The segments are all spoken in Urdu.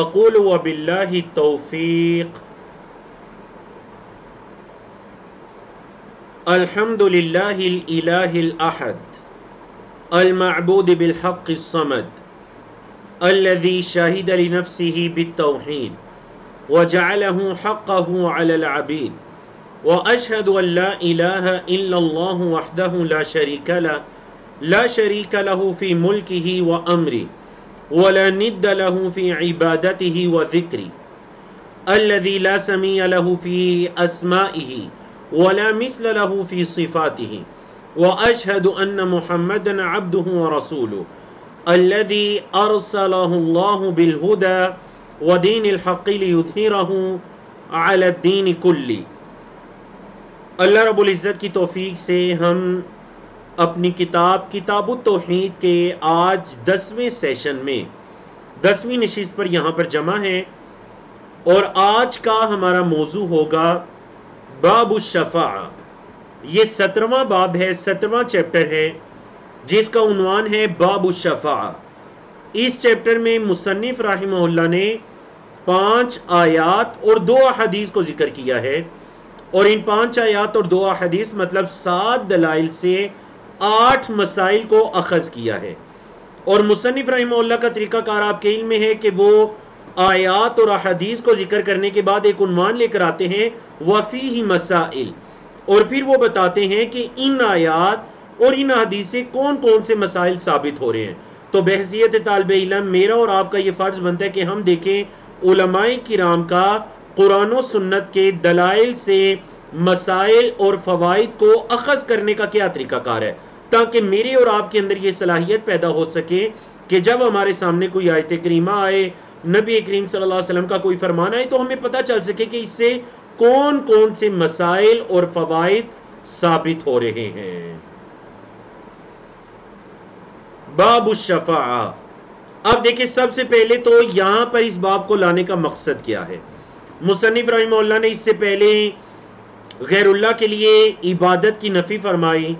اقول وباللہ التوفیق الحمد للہ الالہ الاحد المعبود بالحق الصمد الذي شهد لنفسه بالتوحيد وجعله حقه على العبيد وأشهد أن لا إله إلا الله وحده لا شريك له في ملكه وأمره ولا ند له في عبادته وذكره الذي لا سمي له في أسمائه ولا مثل له في صفاته وأشهد أن محمدا عبده ورسوله الذي أرسله الله بالهدى ودين الحق ليظهره على الدين كله۔ اللہ رب العزت کی توفیق سے ہم اپنی کتاب التوحید کے آج 10ویں سیشن میں 10ویں نشست پر یہاں پر جمع ہیں، اور آج کا ہمارا موضوع ہوگا باب الشفاعہ۔ یہ 17واں باب ہے، 17واں چیپٹر ہے، جس کا عنوان ہے باب الشفاعہ۔ اس چیپٹر میں مصنف رحمہ اللہ نے 5 آیات اور 2 احادیث کو ذکر کیا ہے، اور ان 5 آیات اور 2 احادیث مطلب 7 دلائل سے 8 مسائل کو اخذ کیا ہے۔ اور مصنف رحمہ اللہ کا طریقہ کار آپ کے علم میں ہے کہ وہ آیات اور احادیث کو ذکر کرنے کے بعد ایک عنوان لے کر آتے ہیں وفیہ مسائل، اور پھر وہ بتاتے ہیں کہ ان آیات اور ان احادیث سے کون کون سے مسائل ثابت ہو رہے ہیں۔ تو بحیثیت طالب علم میرا اور آپ کا یہ فرض بنتا ہے کہ ہم دیکھیں علماء کرام کا قرآن و سنت کے دلائل سے مسائل اور فوائد کو اخذ کرنے کا کیا طریقہ کار ہے، تاکہ میرے اور آپ کے اندر یہ صلاحیت پیدا ہو سکے کہ جب ہمارے سامنے کوئی آیت کریمہ آئے، نبی کریم صلی اللہ علیہ وسلم کا کوئی فرمان آئے، تو ہمیں پتہ چل سکے کہ اس سے کون کون سے مسائل اور فوائد ثابت ہو رہے ہیں۔ باب الشفاعہ۔ اب دیکھیں سب سے پہلے تو یہاں پر اس باب کو لانے کا مقصد کیا ہے۔ مصنف رحمہ اللہ نے اس سے پہلے غیر اللہ کے لیے عبادت کی نفی فرمائی،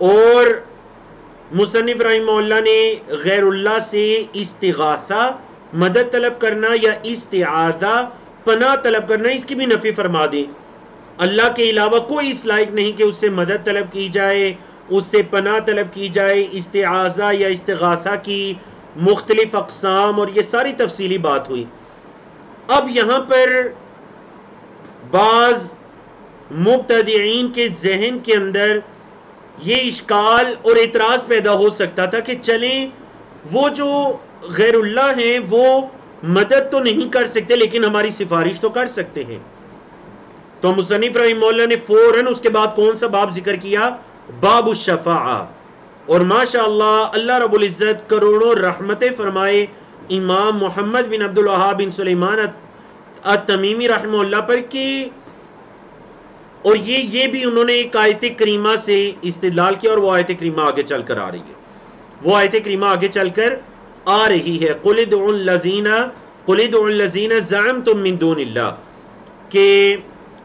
اور مصنف رحمہ اللہ نے غیر اللہ سے استغاثہ مدد طلب کرنا یا استعاذہ پناہ طلب کرنا، اس کی بھی نفی فرما دی۔ اللہ کے علاوہ کوئی اس لائق نہیں کہ اس سے مدد طلب کی جائے، اس سے پناہ طلب کی جائے۔ استعاذہ یا استغاثہ کی مختلف اقسام اور یہ ساری تفصیلی بات ہوئی۔ اب یہاں پر بعض مبتدعین کے ذہن کے اندر یہ اشکال اور اعتراض پیدا ہو سکتا تھا کہ چلیں وہ جو غیر اللہ ہیں وہ مدد تو نہیں کر سکتے لیکن ہماری سفارش تو کر سکتے ہیں۔ تو مصنف رحمہ اللہ نے فوراً اس کے بعد کون سا باب ذکر کیا؟ باب الشفاعہ۔ اور ماشاءاللہ اللہ رب العزت کروڑوں رحمتیں فرمائے امام محمد بن عبد الوہاب بن سلیمان التمیمی رحمہ اللہ پر کہ، اور یہ بھی انہوں نے ایک آیت کریمہ سے استدلال کیا، اور وہ آیت کریمہ آگے چل کر آ رہی ہے۔ وہ آیت کریمہ آگے چل کر آ رہی ہے قُلِ ادْعُوا الَّذِينَ زَعَمْتُم مِّن دُونِ اللَّهِ، کہ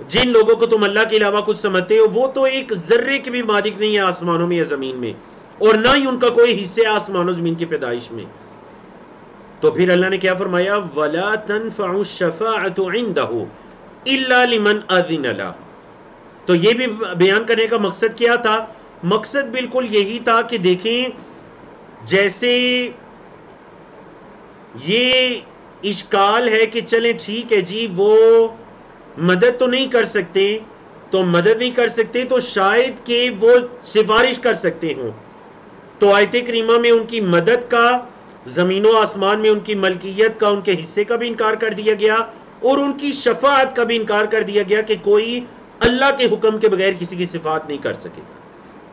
جن لوگوں کو تم اللہ کے علاوہ کچھ سمجھتے ہو وہ تو ایک ذرے کے بھی مالک نہیں ہے آسمانوں میں یا زمین میں، اور نہ ہی ان کا کوئی حصہ ہے آسمان و زمین کی پیدائش میں۔ تو پھر اللہ نے کیا فرمایا؟ وَلَا تَنْفَعُ الشَّفَاعَةُ عِندَهُ إِلَّا لِمَنْ أَذِنَ لَهُ۔ تو یہ بھی بیان کرنے کا مقصد کیا تھا؟ مقصد بالکل یہی تھا کہ دیکھیں جیسے یہ اشکال ہے کہ چلیں ٹھیک ہے جی وہ مدد تو نہیں کر سکتے، تو مدد نہیں کر سکتے تو شاید کہ وہ سفارش کر سکتے ہوں۔ تو آیت کریمہ میں ان کی مدد کا، زمین و آسمان میں ان کی ملکیت کا، ان کے حصے کا بھی انکار کر دیا گیا، اور ان کی شفاعت کا بھی انکار کر دیا گیا کہ کوئی اللہ کے حکم کے بغیر کسی کی شفاعت نہیں کر سکے گا۔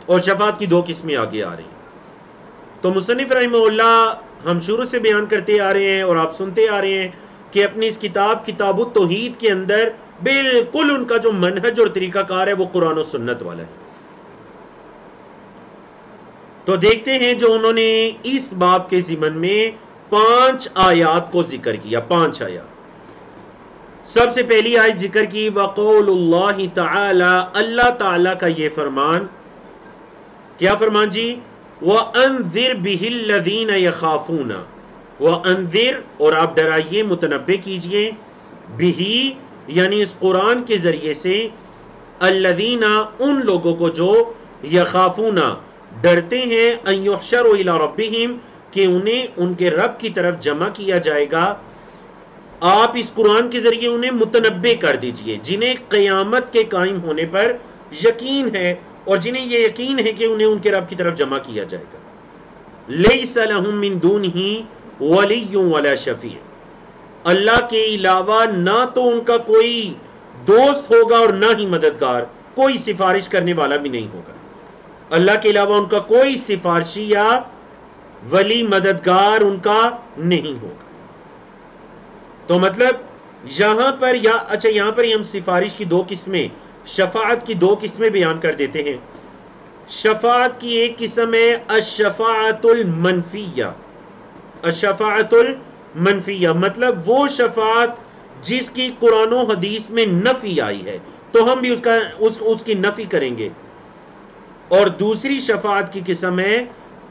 اور شفاعت کی 2 قسمیں آگے آ رہی ہیں۔ تو مصنف رحمہ اللہ ہم شروع سے بیان کرتے آ رہے ہیں اور آپ سنتے آ رہے ہیں کہ اپنی اس کتاب التوحید کے اندر بالکل ان کا جو منہج اور طریقہ کار ہے وہ قرآن و سنت والا ہے۔ تو دیکھتے ہیں جو انہوں نے اس باب کے ضمن میں 5 آیات کو ذکر کیا۔ 5 آیات۔ سب سے پہلی آیت ذکر کی وقول اللہ تعالی، اللہ تعالی کا یہ فرمان، کیا فرمان جی؟ وَأَنذِرْ بِهِ الَّذِينَ يَخَافُونَ، وَأَنذِرْ اور آپ ڈرائیے، متنبہ کیجئے، بِہِ یعنی اس قرآن کے ذریعے سے، الذین ان لوگوں کو جو یخافون ڈرتے ہیں، ان یحشروا الی ربہم کہ انہیں ان کے رب کی طرف جمع کیا جائے گا. آپ اس قرآن کے ذریعے انہیں متنبہ کر دیجئے جنہیں قیامت کے قائم ہونے پر یقین ہے اور جنہیں یہ یقین ہے کہ انہیں ان کے رب کی طرف جمع کیا جائے گا. لیس لہم من دونہ ولی ولا شفیع، اللہ کے علاوہ نہ تو ان کا کوئی دوست ہوگا اور نہ ہی مددگار، کوئی سفارش کرنے والا بھی نہیں ہوگا. اللہ کے علاوہ ان کا کوئی سفارشی یا ولی مددگار ان کا نہیں ہوگا. تو مطلب یہاں پر یہاں پر ہم سفارش کی دو قسمیں، شفاعت کی دو قسمیں بیان کر دیتے ہیں. شفاعت کی ایک قسم ہے الشفاعت المنفیہ. الشفاعت المنفیہ مطلب وہ شفاعت جس کی قرآن و حدیث میں نفی آئی ہے تو ہم بھی اس کی نفی کریں گے. اور دوسری شفاعت کی قسم ہے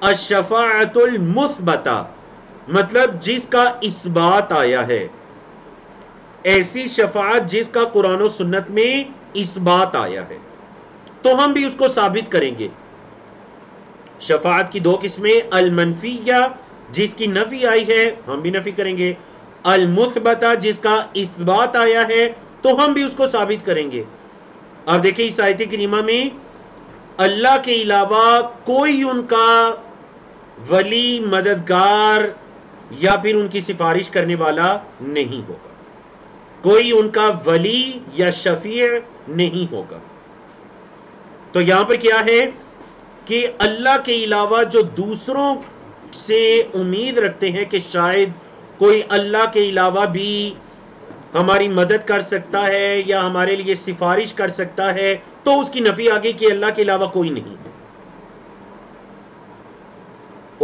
الشفاعت المثبتہ مطلب جس کا اثبات آیا ہے، ایسی شفاعت جس کا قرآن و سنت میں اثبات آیا ہے تو ہم بھی اس کو ثابت کریں گے. شفاعت کی دو قسمیں، المنفیہ جس کی نفی آئی ہے ہم بھی نفی کریں گے، المثبتہ جس کا اثبات آیا ہے تو ہم بھی اس کو ثابت کریں گے. اب دیکھیں اس آیت کریمہ میں اللہ کے علاوہ کوئی ان کا ولی مددگار یا پھر ان کی سفارش کرنے والا نہیں ہوگا، کوئی ان کا ولی یا شفیع نہیں ہوگا. تو یہاں پر کیا ہے کہ اللہ کے علاوہ جو دوسروں سے امید رکھتے ہیں کہ شاید کوئی اللہ کے علاوہ بھی ہماری مدد کر سکتا ہے یا ہمارے لیے سفارش کر سکتا ہے، تو اس کی نفی آگئی کہ اللہ کے علاوہ کوئی نہیں.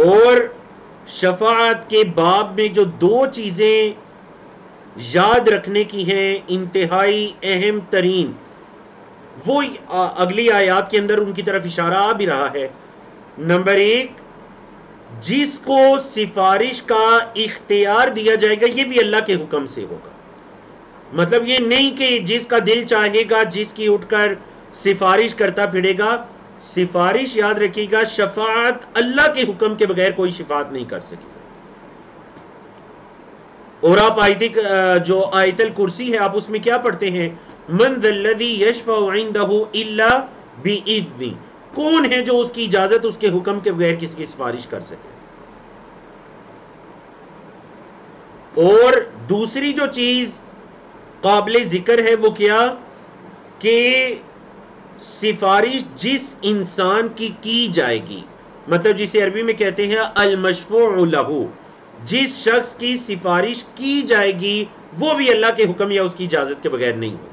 اور شفاعت کے باب میں جو دو چیزیں یاد رکھنے کی ہیں انتہائی اہم ترین، وہ اگلی آیات کے اندر ان کی طرف اشارہ آ بھی رہا ہے. نمبر ایک، جس کو سفارش کا اختیار دیا جائے گا یہ بھی اللہ کے حکم سے ہوگا. مطلب یہ نہیں کہ جس کا دل چاہے گا جس کی اٹھ کر سفارش کرتا پھرے گا. سفارش یاد رکھیے گا، شفاعت اللہ کے حکم کے بغیر کوئی شفاعت نہیں کر سکے. اور آپ جو آیت الکرسی ہے آپ اس میں کیا پڑھتے ہیں؟ من ذا الذی یشفع عندہ الا باذنہ، کون ہے جو اس کی اجازت اس کے حکم کے بغیر کسی کی سفارش کر سکے. اور دوسری جو چیز قابل ذکر ہے وہ کیا کہ سفارش جس انسان کی جائے گی، مطلب جسے عربی میں کہتے ہیں المشفوع لہ، جس شخص کی سفارش کی جائے گی وہ بھی اللہ کے حکم یا اس کی اجازت کے بغیر نہیں ہو.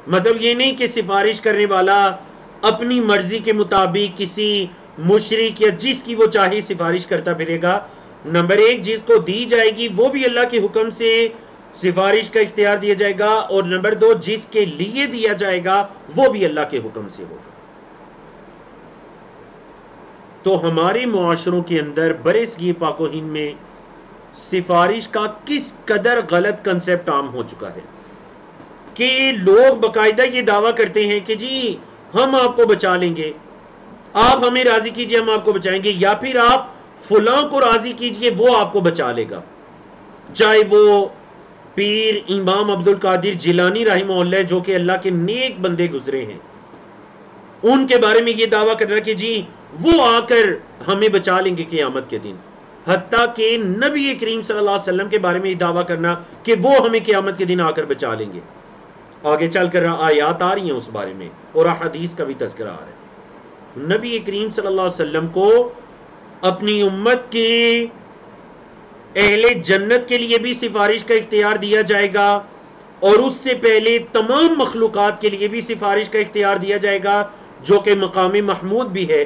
مطلب یہ نہیں کہ سفارش کرنے والا اپنی مرضی کے مطابق کسی مشرک یا جس کی وہ چاہے سفارش کرتا پھرے گا. نمبر ایک، جس کو دی جائے گی وہ بھی اللہ کے حکم سے سفارش کا اختیار دیا جائے گا، اور نمبر دو، جس کے لیے دیا جائے گا وہ بھی اللہ کے حکم سے ہوگا. تو ہمارے معاشروں کے اندر برے صغیر پاک و ہند میں سفارش کا کس قدر غلط کنسپٹ عام ہو چکا ہے کہ لوگ باقاعدہ یہ دعویٰ کرتے ہیں کہ جی ہم آپ کو بچا لیں گے، آپ ہمیں راضی کیجئے ہم آپ کو بچائیں گے، یا پھر آپ فلاں کو راضی کیجئے وہ آپ کو بچا لے گا. چاہے وہ پیر امام عبد القادر جیلانی رحمہ اللہ جو کہ اللہ کے نیک بندے گزرے ہیں، ان کے بارے میں یہ دعویٰ کرنا کہ جی وہ آ کر ہمیں بچا لیں گے قیامت کے دن، حتیٰ کہ نبی کریم صلی اللہ علیہ وسلم کے بارے میں یہ دعویٰ کرنا کہ وہ ہمیں قیامت کے دن آ کر بچا لیں گے. آگے چل کر آیات آ رہی ہیں اس بارے میں اور احادیث کا بھی تذکرہ آ رہا ہے. نبی کریم صلی اللہ علیہ وسلم کو اپنی امت کے اہل جنت کے لیے بھی سفارش کا اختیار دیا جائے گا، اور اس سے پہلے تمام مخلوقات کے لیے بھی سفارش کا اختیار دیا جائے گا جو کہ مقام محمود بھی ہے،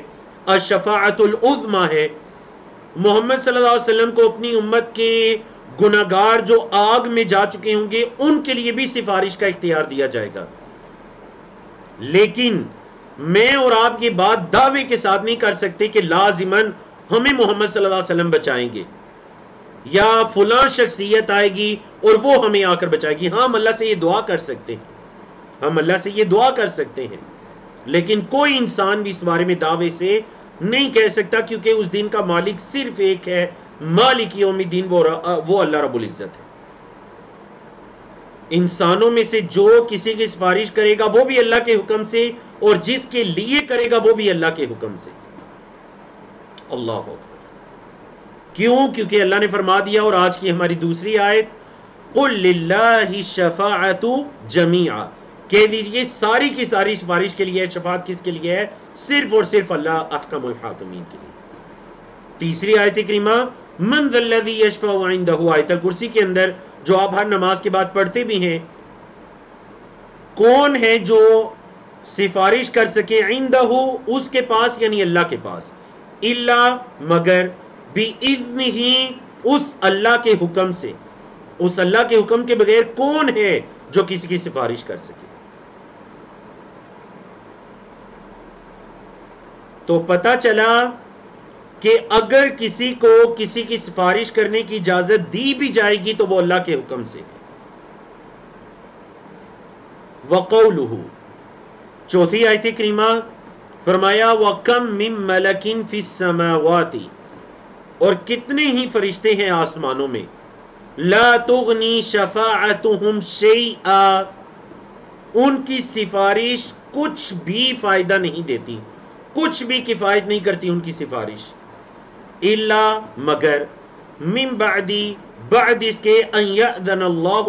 الشفاعت العظمی ہے. محمد صلی اللہ علیہ وسلم کو اپنی امت کے گناہگار جو آگ میں جا چکے ہوں گے ان کے لیے بھی سفارش کا اختیار دیا جائے گا. لیکن میں اور آپ یہ بات دعوے کے ساتھ نہیں کر سکتے کہ لازماً ہمیں محمد صلی اللہ علیہ وسلم بچائیں گے. یا فلاں شخصیت آئے گی اور وہ ہمیں آ کر بچائے گی. ہاں ہم اللہ سے یہ دعا کر سکتے ہیں، ہم اللہ سے یہ دعا کر سکتے ہیں، لیکن کوئی انسان بھی اس بارے میں دعوے سے نہیں کہہ سکتا، کیونکہ اس دن کا مالک صرف ایک ہے، مالک یوم الدین، وہ اللہ رب العزت ہے. انسانوں میں سے جو کسی کی سفارش کرے گا وہ بھی اللہ کے حکم سے، اور جس کے لیے کرے گا وہ بھی اللہ کے حکم سے. اللہ اکبر. کیوں؟ کیونکہ اللہ نے فرما دیا، اور آج کی ہماری دوسری آیت، قُل لِلَّهِ الشَّفَاعَةُ جَمِيعًا، کہہ دیجئے ساری کی ساری سفارش کے لیے، شفاعت کس کے لیے ہے؟ صرف اور صرف اللہ احکم الحاکمین کے لیے. تیسری آیت کریمہ، من ذا الذی یشفع عنده، آیت الکرسی کے اندر جو آپ ہر نماز کے بعد پڑھتے بھی ہیں، کون ہے جو سفارش کر سکے عندہ، اس کے پاس، یعنی اللہ کے پاس، الا، مگر، بِإِذْنِهِ، اس اللہ کے حکم سے. اس اللہ کے حکم کے بغیر کون ہے جو کسی کی سفارش کر سکے؟ تو پتہ چلا کہ اگر کسی کو کسی کی سفارش کرنے کی اجازت دی بھی جائے گی تو وہ اللہ کے حکم سے ہے. وَقَوْلُهُ، چوتھی آیت کریمہ، فرمایا وَكَمْ مِن مَلَكٍ فِي السَّمَاوَاتِ، اور کتنے ہی فرشتے ہیں آسمانوں میں، لا تغنی شفاعتهم شیئا، ان کی سفارش کچھ بھی فائدہ نہیں دیتی، کچھ بھی کفایت نہیں کرتی ان کی سفارش، الا، مگر، من بعدی، بعد اس کے، ان یأذن اللہ،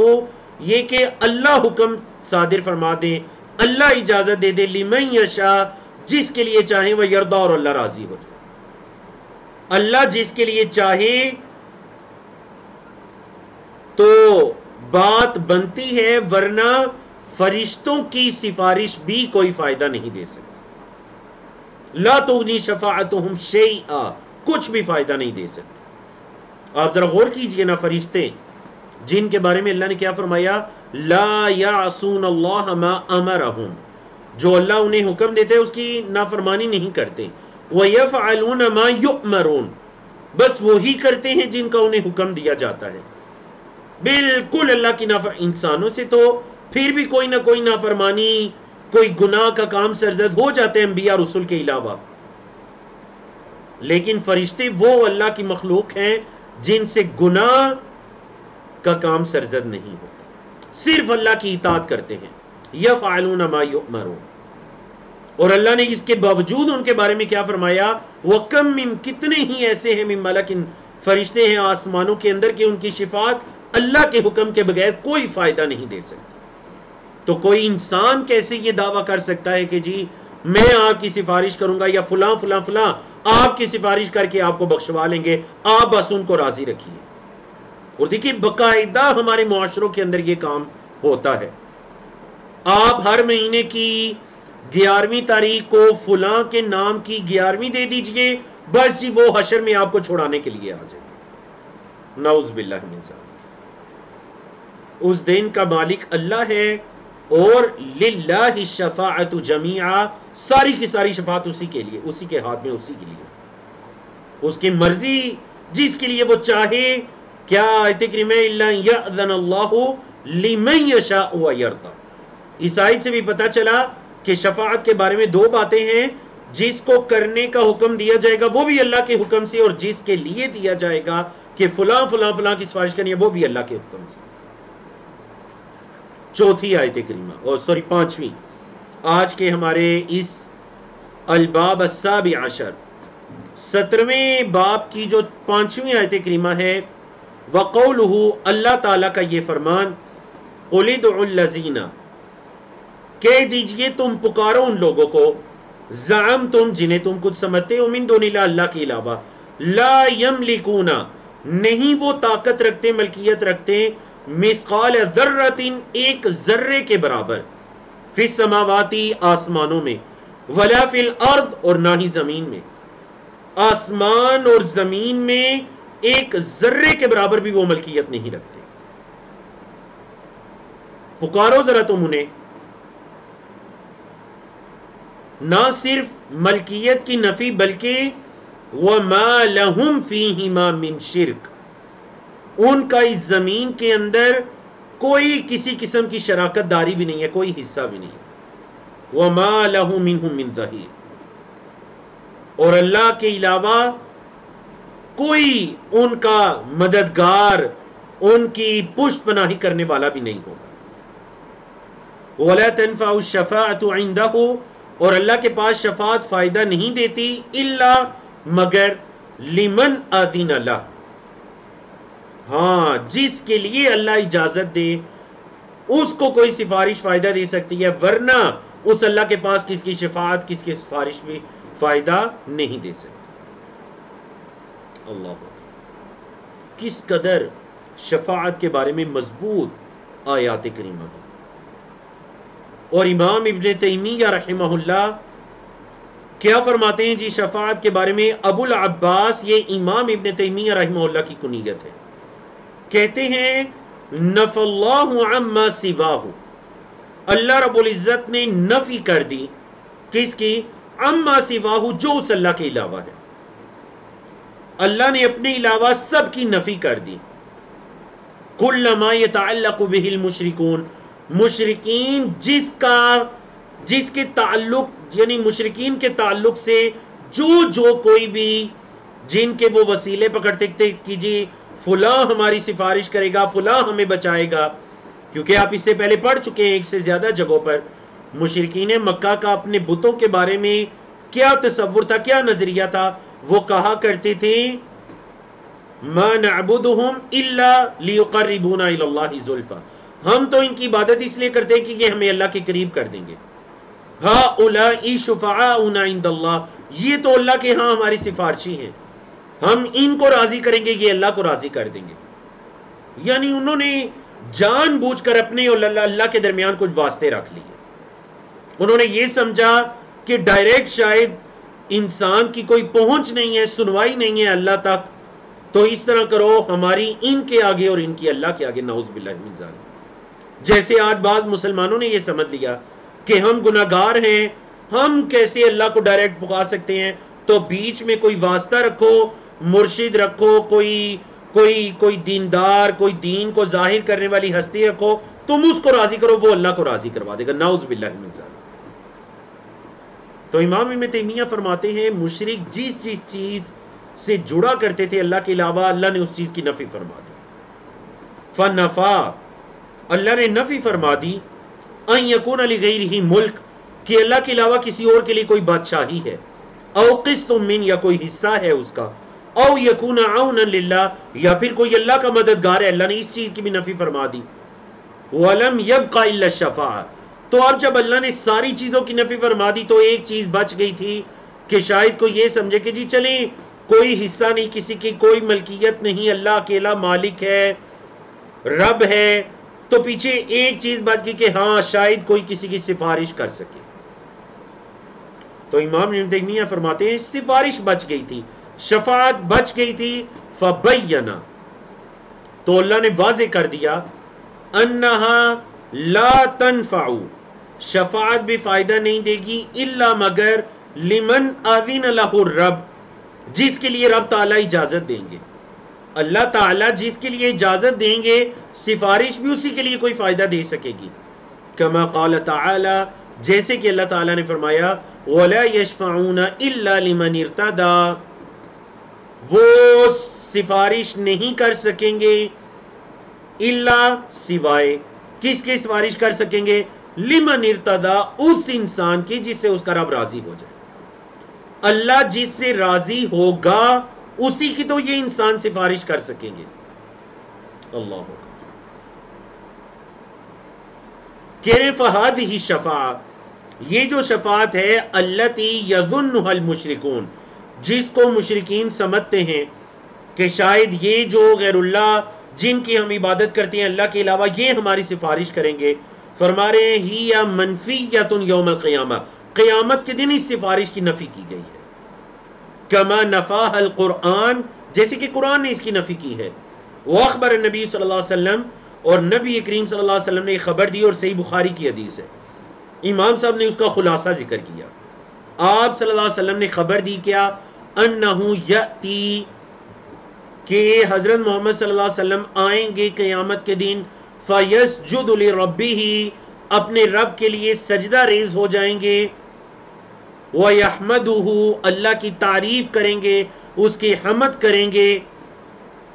یہ کہ اللہ حکم صادر فرما دے، اللہ اجازت دے دے، لمن یشاء، جس کے لیے چاہے، وہ یرضا، اور اللہ راضی ہو جائے. اللہ جس کے لیے چاہے تو بات بنتی ہے، ورنہ فرشتوں کی سفارش بھی کوئی فائدہ نہیں دے سکتی. لا تغنی شفاعتهم شیئا، کچھ بھی فائدہ نہیں دے سکتی. آپ ذرا غور کیجئے نا، فرشتے جن کے بارے میں اللہ نے کیا فرمایا، لا یعصون اللہ ما امرہم، جو اللہ انہیں حکم دیتے ہیں اس کی نافرمانی نہیں کرتے. وَيَفْعَلُونَ مَا يُؤْمَرُونَ، بس وہی کرتے ہیں جن کا انہیں حکم دیا جاتا ہے. بالکل اللہ کی انسانوں سے تو پھر بھی کوئی نہ کوئی نافرمانی، کوئی گناہ کا کام سرزد ہو جاتے ہیں انبیاء رسول کے علاوہ، لیکن فرشتے وہ اللہ کی مخلوق ہیں جن سے گناہ کا کام سرزد نہیں ہوتا، صرف اللہ کی اطاعت کرتے ہیں. یفعلون ما یؤمرون. اور اللہ نے اس کے باوجود ان کے بارے میں کیا فرمایا، وَكَمْ مِن، کتنے ہی ایسے ہیں، من ملکن، فرشتے ہیں آسمانوں کے اندر، کہ ان کی شفاعت اللہ کے حکم کے بغیر کوئی فائدہ نہیں دے سکتی. تو کوئی انسان کیسے یہ دعویٰ کر سکتا ہے کہ جی میں آپ کی سفارش کروں گا، یا فلاں فلاں فلاں آپ کی سفارش کر کے آپ کو بخشوا لیں گے، آپ بس ان کو راضی رکھیے. اور دیکھیے باقاعدہ ہمارے معاشروں کے اندر یہ کام ہوتا ہے. آپ ہر مہینے کی 11ویں تاریخ کو فلاں کے نام کی 11ویں دے دیجئے، بس جی وہ حشر میں آپ کو چھڑانے کے لیے آ جائے. نعوذ باللہ من ذالک. اس دن کا مالک اللہ ہے، اور للہ الشفاعت جمیعا، ساری کی ساری شفاعت اسی کے لیے، اسی کے ہاتھ میں، اسی کے لیے، اس کی مرضی جس کے لیے وہ چاہے. کیا آیت کریمہ، الا یأذن اللہ لمن یشاء ویرضا. اس آیت سے بھی پتہ چلا کہ شفاعت کے بارے میں دو باتیں ہیں، جس کو کرنے کا حکم دیا جائے گا وہ بھی اللہ کے حکم سے، اور جس کے لیے دیا جائے گا کہ فلاں فلاں فلاں کی سفارش کرنی ہے وہ بھی اللہ کے حکم سے. چوتھی آیت کریمہ، اور سوری 5ویں، آج کے ہمارے اس الباب السابع عشر 17ویں باب کی جو 5ویں آیت کریمہ ہے، وَقَوْلُهُ، اللہ تعالیٰ کا یہ فرمان، قُلِ ادْعُوا الَّذِينَ، کہہ دیجئے تم پکارو ان لوگوں کو، زعمتم، جنہیں تم کچھ سمجھتے ہو، من دون اللہ، اللہ کے علاوہ، لا یملکون، نہیں وہ طاقت رکھتے، ملکیت رکھتے، مثقال ذرۃ، ایک ذرے کے برابر، فی السماواتی، آسمانوں میں، ولا فی الارض، اور نہ ہی زمین میں. آسمان اور زمین میں ایک ذرے کے برابر بھی وہ ملکیت نہیں رکھتے. پکارو ذرا تم انہیں. نہ صرف ملکیت کی نفی، بلکہ وَمَا لَهُمْ فِيهِمَا مِنْ شِرْک، ان کا اس زمین کے اندر کوئی کسی قسم کی شراکت داری بھی نہیں ہے، کوئی حصہ بھی نہیں ہے۔ وَمَا لَهُ مِنْهُمْ مِنْ ظَهِيرٍ، اور اللہ کے علاوہ کوئی ان کا مددگار، ان کی پشت پناہی کرنے والا بھی نہیں ہوگا۔ وَلَا تَنْفَعُ الشَّفَاعَةُ عِنْدَهُ، اور اللہ کے پاس شفاعت فائدہ نہیں دیتی الا مگر لمن اذن لہ، ہاں جس کے لیے اللہ اجازت دے اس کو کوئی سفارش فائدہ دے سکتی ہے، ورنہ اس اللہ کے پاس کس کی شفاعت، کس کی سفارش بھی فائدہ نہیں دے سکتی۔ اللہ اکبر، کس قدر شفاعت کے بارے میں مضبوط آیات کریمہ ہیں۔ اور امام ابن تیمیہ رحمہ اللہ کیا فرماتے ہیں جی شفاعت کے بارے میں؟ ابو العباس، یہ امام ابن تیمیہ رحمہ اللہ کی کنیت ہے، کہتے ہیں نفی اللہ عما سواہ، اللہ رب العزت نے نفی کر دی، کس کی؟ عما سواہ، جو اس اللہ کے علاوہ ہے، اللہ نے اپنے علاوہ سب کی نفی کر دی۔ کل ما یتعلق بہ المشرکون، مشرکین جس کے تعلق، یعنی مشرکین کے تعلق سے جو کوئی بھی جن کے وہ وسیلے پکڑتے تھے کہ جی فلاں ہماری سفارش کرے گا، فلاں ہمیں بچائے گا، کیونکہ آپ اس سے پہلے پڑھ چکے ہیں ایک سے زیادہ جگہوں پر مشرکین مکہ کا اپنے بتوں کے بارے میں کیا تصور تھا، کیا نظریہ تھا۔ وہ کہا کرتے تھے ما نعبدہم الا لیقربونا الی اللہ زلفی، ہم تو ان کی عبادت اس لیے کرتے ہیں کہ یہ ہمیں اللہ کے قریب کر دیں گے۔ ہؤلاء شفعاؤنا عند اللہ، یہ تو اللہ کے ہاں ہماری سفارشی ہیں، ہم ان کو راضی کریں گے، یہ اللہ کو راضی کر دیں گے۔ یعنی انہوں نے جان بوجھ کر اپنے اور اللہ کے درمیان کچھ واسطے رکھ لیے۔ انہوں نے یہ سمجھا کہ ڈائریکٹ شاید انسان کی کوئی پہنچ نہیں ہے، سنوائی نہیں ہے اللہ تک، تو اس طرح کرو ہماری ان کے آگے اور ان کی اللہ کے آگے، نعوذ باللہ من ذالک۔ جیسے آج بعض مسلمانوں نے یہ سمجھ لیا کہ ہم گناہگار ہیں، ہم کیسے اللہ کو ڈائریکٹ پکار سکتے ہیں، تو بیچ میں کوئی واسطہ رکھو، مرشد رکھو، کوئی دیندار، کوئی دین کو ظاہر کرنے والی ہستی رکھو، تم اس کو راضی کرو، وہ اللہ کو راضی کروا دے گا، نعوذ باللہ من ذالک۔ تو امام ابن تیمیہ فرماتے ہیں مشرک جس چیز سے جڑا کرتے تھے اللہ کے علاوہ، اللہ نے اس چیز کی نفی فرما دی۔ فنفا، اللہ نے نفی فرما دی، ان یکون لغیرہ ملک، کہ اللہ کے علاوہ کسی اور کے لیے کوئی بادشاہی ہے، او قسط من، یا کوئی حصہ ہے اس کا، او یکون عونا للہ، یا پھر کوئی اللہ کا مددگار ہے، اللہ نے اس چیز کی بھی نفی فرما دی۔ ولم یبق الا الشفاعہ، تو اب جب اللہ نے ساری چیزوں کی نفی فرما دی تو ایک چیز بچ گئی تھی کہ شاید کوئی یہ سمجھے کہ جی چلیں کوئی حصہ نہیں، کسی کی کوئی ملکیت نہیں، اللہ اکیلا مالک ہے، رب ہے، تو پیچھے ایک چیز بچ گئی کہ ہاں شاید کوئی کسی کی سفارش کر سکے۔ تو امام ابن تیمیہ فرماتے ہیں سفارش بچ گئی تھی، شفاعت بچ گئی تھی۔ فبینا، تو اللہ نے واضح کر دیا، انہا لا تنفع، شفاعت بھی فائدہ نہیں دے گی الا مگر لمن اذن لہ الرب، جس کے لیے رب تعالیٰ اجازت دیں گے۔ اللہ تعالیٰ جس کے لیے اجازت دیں گے سفارش بھی اسی کے لیے کوئی فائدہ دے سکے گی۔ کما قال تعالی، جیسے کہ اللہ تعالیٰ نے فرمایا وَلَا يَشْفَعُونَ إِلَّا لِمَنِ ارْتَدَى، وہ سفارش نہیں کر سکیں گے الا سوائے کس کے سفارش کر سکیں گے؟ لمن ارتدا، اس انسان کی جس سے اس کا رب راضی ہو جائے۔ اللہ جس سے راضی ہوگا اسی کی تو یہ انسان سفارش کر سکیں گے۔ اللہ کہہ رہے فہذہ شفاعہ، یہ جو شفاعت ہے التی یظنها المشرکون، جس کو مشرکین سمجھتے ہیں کہ شاید یہ جو غیر اللہ جن کی ہم عبادت کرتے ہیں اللہ کے علاوہ یہ ہماری سفارش کریں گے، فرما رہے ہیں ہی یا منفیۃ یوم القیامہ، قیامت کے دن اس سفارش کی نفی کی گئی ہے۔ کما نفاہ القرآن، جیسے کہ قرآن نے اس کی نفی کی ہے۔ وہ اخبر النبی صلی اللہ علیہ وسلم، اور نبی کریم صلی اللہ علیہ وسلم نے ایک خبر دی، اور صحیح بخاری کی حدیث ہے، امام صاحب نے اس کا خلاصہ ذکر کیا۔ آپ صلی اللہ علیہ وسلم نے خبر دی کیا؟ انہ یأتی کہ حضرت محمد صلی اللہ علیہ وسلم آئیں گے قیامت کے دن، فَيَسْجُدُ لِرَبِّهِ، اپنے رب کے لیے سجدہ ریز ہو جائیں گے، وَيَحْمَدُهُ، اللہ کی تعریف کریں گے، اس کی حمد کریں گے،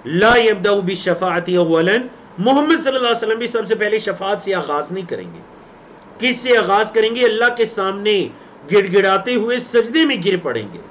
لا يبدأ بالشفاعة اولا، محمد صلی اللہ علیہ وسلم بھی سب سے پہلے شفاعت سے آغاز نہیں کریں گے. کس سے آغاز کریں گے؟ اللہ کے سامنے گڑ گڑاتے ہوئے سجدے میں گر پڑیں گے.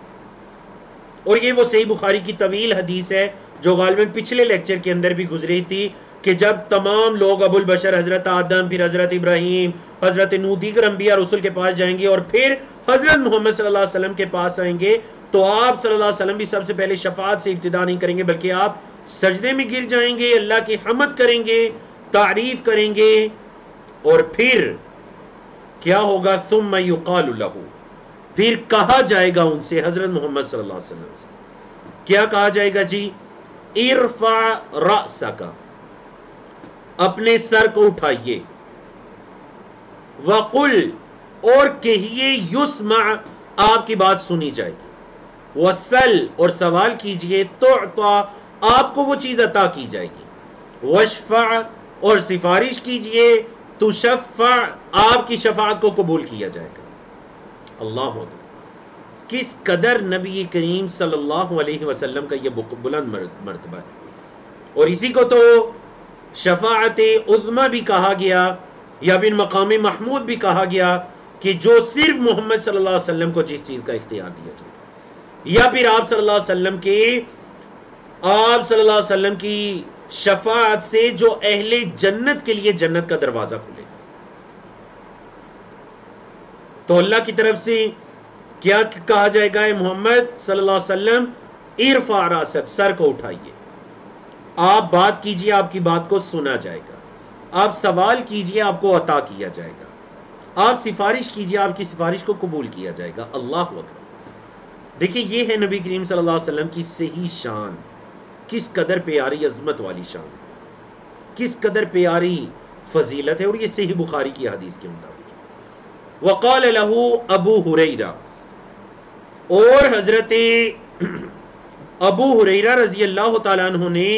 اور یہ وہ صحیح بخاری کی طویل حدیث ہے جو غالباً پچھلے لیکچر کے اندر بھی گزری تھی، کہ جب تمام لوگ ابو البشر حضرت آدم، پھر حضرت ابراہیم، حضرت نوح، دیگر انبیاء رسول کے پاس جائیں گے اور پھر حضرت محمد صلی اللہ علیہ وسلم کے پاس آئیں گے، تو آپ صلی اللہ علیہ وسلم بھی سب سے پہلے شفاعت سے ابتدا نہیں کریں گے، بلکہ آپ سجدے میں گر جائیں گے، اللہ کی حمد کریں گے، تعریف کریں گے، اور پھر کیا ہوگا؟ ثم یقال لہ، پھر کہا جائے گا ان سے، حضرت محمد صلی اللہ علیہ وسلم سے کیا کہا جائے گا جی؟ ارفع رأسک، اپنے سر کو اٹھائیے، وقل، اور کہیے، یسمع، آپ کی بات سنی جائے گی، وسل، اور سوال کیجئے، تعطا، آپ کو وہ چیز عطا کی جائے گی، واشفع، اور سفارش کیجئے، تشفع، آپ کی شفاعت کو قبول کیا جائے گا. اللہ اکبر. کس قدر نبی کریم صلی اللہ علیہ وسلم کا یہ بلند مرتبہ ہے. اور اسی کو تو شفاعت عظمی بھی کہا گیا، یا پھر مقام محمود بھی کہا گیا، کہ جو صرف محمد صلی اللہ علیہ وسلم کو جس چیز کا اختیار دیا جائے، یا پھر آپ صلی اللہ علیہ وسلم کی شفاعت سے جو اہل جنت کے لیے جنت کا دروازہ کھلے. تو اللہ کی طرف سے کیا کہا جائے گا؟ اے محمد صلی اللہ علیہ وسلم، ارفع راسک، سر کو اٹھائیے، آپ بات کیجئے، آپ کی بات کو سنا جائے گا، آپ سوال کیجئے، آپ کو عطا کیا جائے گا، آپ سفارش کیجئے، آپ کی سفارش کو قبول کیا جائے گا. اللہ اکبر. دیکھیں یہ ہے نبی کریم صلی اللہ علیہ وسلم کی صحیح شان، کس قدر پیاری عظمت والی شان، کس قدر پیاری فضیلت ہے. اور یہ صحیح بخاری کی حدیث کے مطابق. وقال له ابو ہریرہ، اور حضرت ابو ہریرہ رضی اللہ تعالیٰ عنہ نے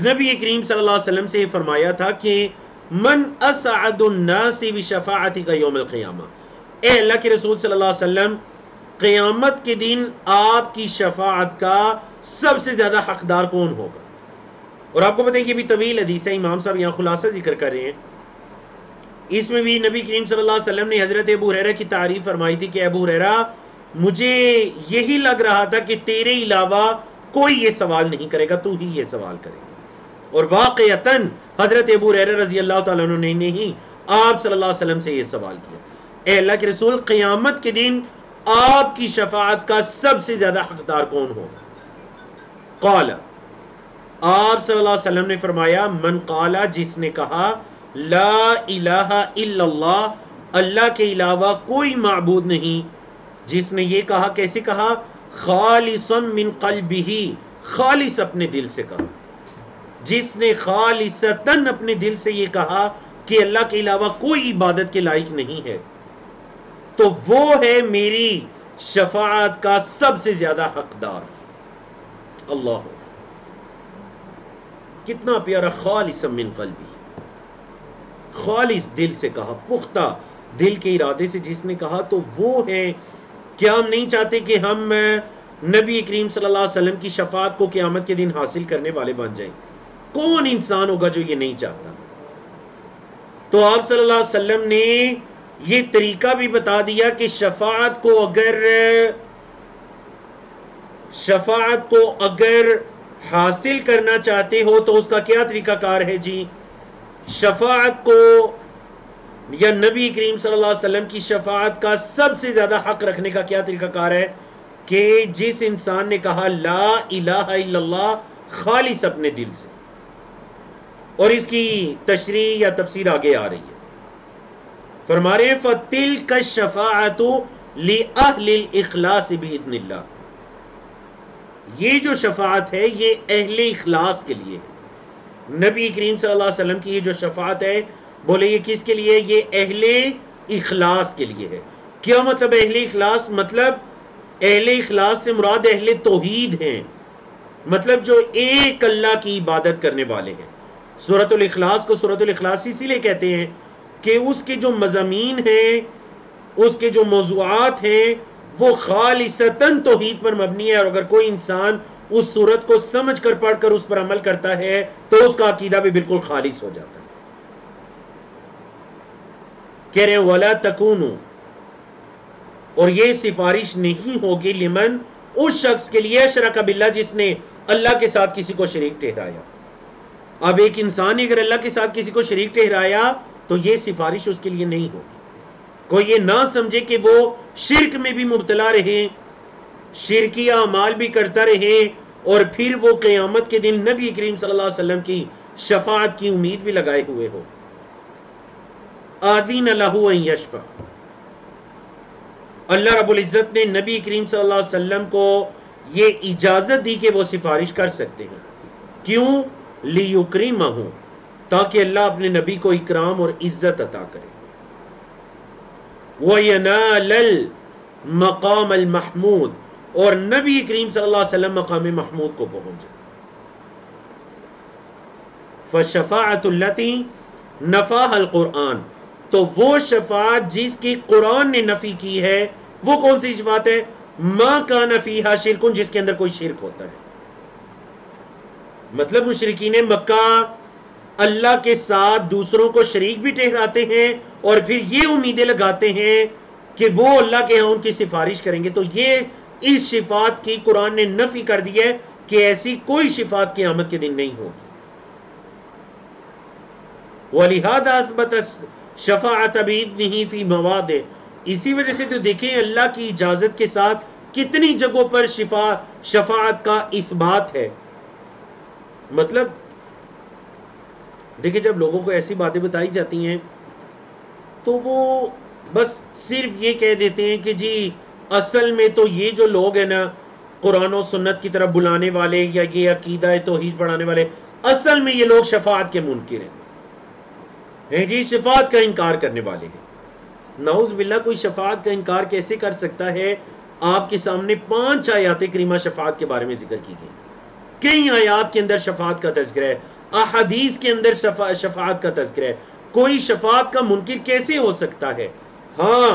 نبی کریم صلی اللہ علیہ وسلم سے فرمایا تھا کہ من اسعد الناس بشفاعتک یوم القیامہ، اے اللہ کے رسول صلی اللہ علیہ وسلم، قیامت کے دن آپ کی شفاعت کا سب سے زیادہ حقدار کون ہوگا؟ اور آپ کو پتہ ہے کہ بھی طویل حدیث ہے، امام صاحب یہاں خلاصہ ذکر کر رہے ہیں. اس میں بھی نبی کریم صلی اللہ علیہ وسلم نے حضرت ابو ہریرہ کی تعریف فرمائی تھی کہ ابو ہریرہ، مجھے یہی لگ رہا تھا کہ تیرے علاوہ کوئی یہ سوال نہیں کرے گا، تو ہی یہ سوال کرے گا. اور واقعتاً حضرت ابو ہریرہ رضی اللہ تعالیٰ عنہ نے نہیں، آپ صلی اللہ علیہ وسلم سے یہ سوال کیا، اے اللہ کے رسول، قیامت کے دن آپ کی شفاعت کا سب سے زیادہ حقدار کون ہوگا؟ قال، آپ صلی اللہ علیہ وسلم نے فرمایا، من قال، جس نے کہا، لا الہ الا اللہ، اللہ کے علاوہ کوئی معبود نہیں. جس نے یہ کہا، کیسے کہا؟ خالصا من قلبہ، خالص اپنے دل سے کہا. جس نے خالصتاً اپنے دل سے یہ کہا کہ اللہ کے علاوہ کوئی عبادت کے لائق نہیں ہے، تو وہ ہے میری شفاعت کا سب سے زیادہ حقدار. اللہ، کتنا پیارا، خالصا من قلبہ، خالص دل سے کہا، پختہ دل کے ارادے سے جس نے کہا، تو وہ ہے. کیا ہم نہیں چاہتے کہ ہم نبی کریم صلی اللہ علیہ وسلم کی شفاعت کو قیامت کے دن حاصل کرنے والے بن جائیں؟ کون انسان ہوگا جو یہ نہیں چاہتا؟ تو آپ صلی اللہ علیہ وسلم نے یہ طریقہ بھی بتا دیا کہ شفاعت کو اگر حاصل کرنا چاہتے ہو تو اس کا کیا طریقہ کار ہے جی؟ شفاعت کو، یا نبی کریم صلی اللہ علیہ وسلم کی شفاعت کا سب سے زیادہ حق رکھنے کا کیا طریقہ کار ہے؟ کہ جس انسان نے کہا لا الہ الا اللہ خالص اپنے دل سے. اور اس کی تشریح یا تفسیر آگے آ رہی ہے. فرما رہے ہیں فَتِلْكَ الشَّفَاعَةُ لِأَهْلِ الْإِخْلَاصِ بِإِذْنِ اللَّهِ، یہ جو شفاعت ہے یہ اہل اخلاص کے لیے ہے. نبی کریم صلی اللہ علیہ وسلم کی یہ جو شفاعت ہے، بولے یہ کس کے لیے؟ یہ اہل اخلاص کے لیے ہے. کیا مطلب اہل اخلاص؟ مطلب اہل اخلاص سے مراد اہل توحید ہیں، مطلب جو ایک اللہ کی عبادت کرنے والے ہیں. سورۃ الاخلاص کو سورۃ الاخلاص اسی لیے کہتے ہیں کہ اس کے جو مضامین ہیں، اس کے جو موضوعات ہیں، وہ خالصتاً توحید پر مبنی ہے. اور اگر کوئی انسان اس سورت کو سمجھ کر پڑھ کر اس پر عمل کرتا ہے تو اس کا عقیدہ بھی بالکل خالص ہو جاتا ہے. کہہ رہے ہیں وَلَا تَكُونُوا، اور یہ سفارش نہیں ہوگی لمن، اس شخص کے لیے اشرک باللہ جس نے اللہ کے ساتھ کسی کو شریک ٹھہرایا. اب ایک انسان اگر اللہ کے ساتھ کسی کو شریک ٹھہرایا تو یہ سفارش اس کے لیے نہیں ہوگی. کوئی یہ نہ سمجھے کہ وہ شرک میں بھی مبتلا رہے، شرکی اعمال بھی کرتا رہے، اور پھر وہ قیامت کے دن نبی کریم صلی اللہ علیہ وسلم کی شفاعت کی امید بھی لگائے ہوئے ہو. آذین لہ ان یشفع، اللہ رب العزت نے نبی کریم صلی اللہ علیہ وسلم کو یہ اجازت دی کہ وہ سفارش کر سکتے ہیں. کیوں؟ لیکرمہ، تاکہ اللہ اپنے نبی کو اکرام اور عزت عطا کرے. وَيَنَالَ الْمَقَامَ الْمَحْمُودِ، اور نبی کریم صلی اللہ علیہ وسلم مقام محمود کو پہنچ جائے. فَشَفَاعَةُ الَّتِي نَفَاهَا الْقُرْآنِ، تو وہ شفاعت جس کی قرآن نے نفی کی ہے، وہ کون سی شفاعت ہے؟ مَا كَانَ فِيهَا شِرْكٌ، جس کے اندر کوئی شرک ہوتا ہے. مطلب مشرکین مکہ اللہ کے ساتھ دوسروں کو شریک بھی ٹھہراتے ہیں اور پھر یہ امیدیں لگاتے ہیں کہ وہ اللہ کے ہاں ان کی سفارش کریں گے. تو یہ اس شفاعت کی قرآن نے نفی کر دی ہے کہ ایسی کوئی شفاعت قیامت کے دن نہیں ہوگی. وَلِهَذَا أَثْبَتَ شفاعت بِإِذْنِهِ فِي مَوَاضِعٍ، اسی وجہ سے تو دیکھیں اللہ کی اجازت کے ساتھ کتنی جگہوں پر شفاعت کا اثبات ہے. مطلب دیکھیں جب لوگوں کو ایسی باتیں بتائی جاتی ہیں تو وہ بس صرف یہ کہہ دیتے ہیں کہ جی اصل میں تو یہ جو لوگ ہیں نا قرآن و سنت کی طرف بلانے والے یا یہ عقیدہ توحید پڑھانے والے، اصل میں یہ لوگ شفاعت کے منکر ہیں جی، شفاعت کا انکار کرنے والے ہیں. نعوذ باللہ، کوئی شفاعت کا انکار کیسے کر سکتا ہے؟ آپ کے سامنے 5 آیات کریمہ شفاعت کے بارے میں ذکر کی گئی. کئی آیات کے اندر شفاعت کا تذکرہ ہے، احادیث کے اندر شفاعت کا تذکرہ ہے. کوئی شفاعت کا منکر کیسے ہو سکتا ہے؟ ہاں،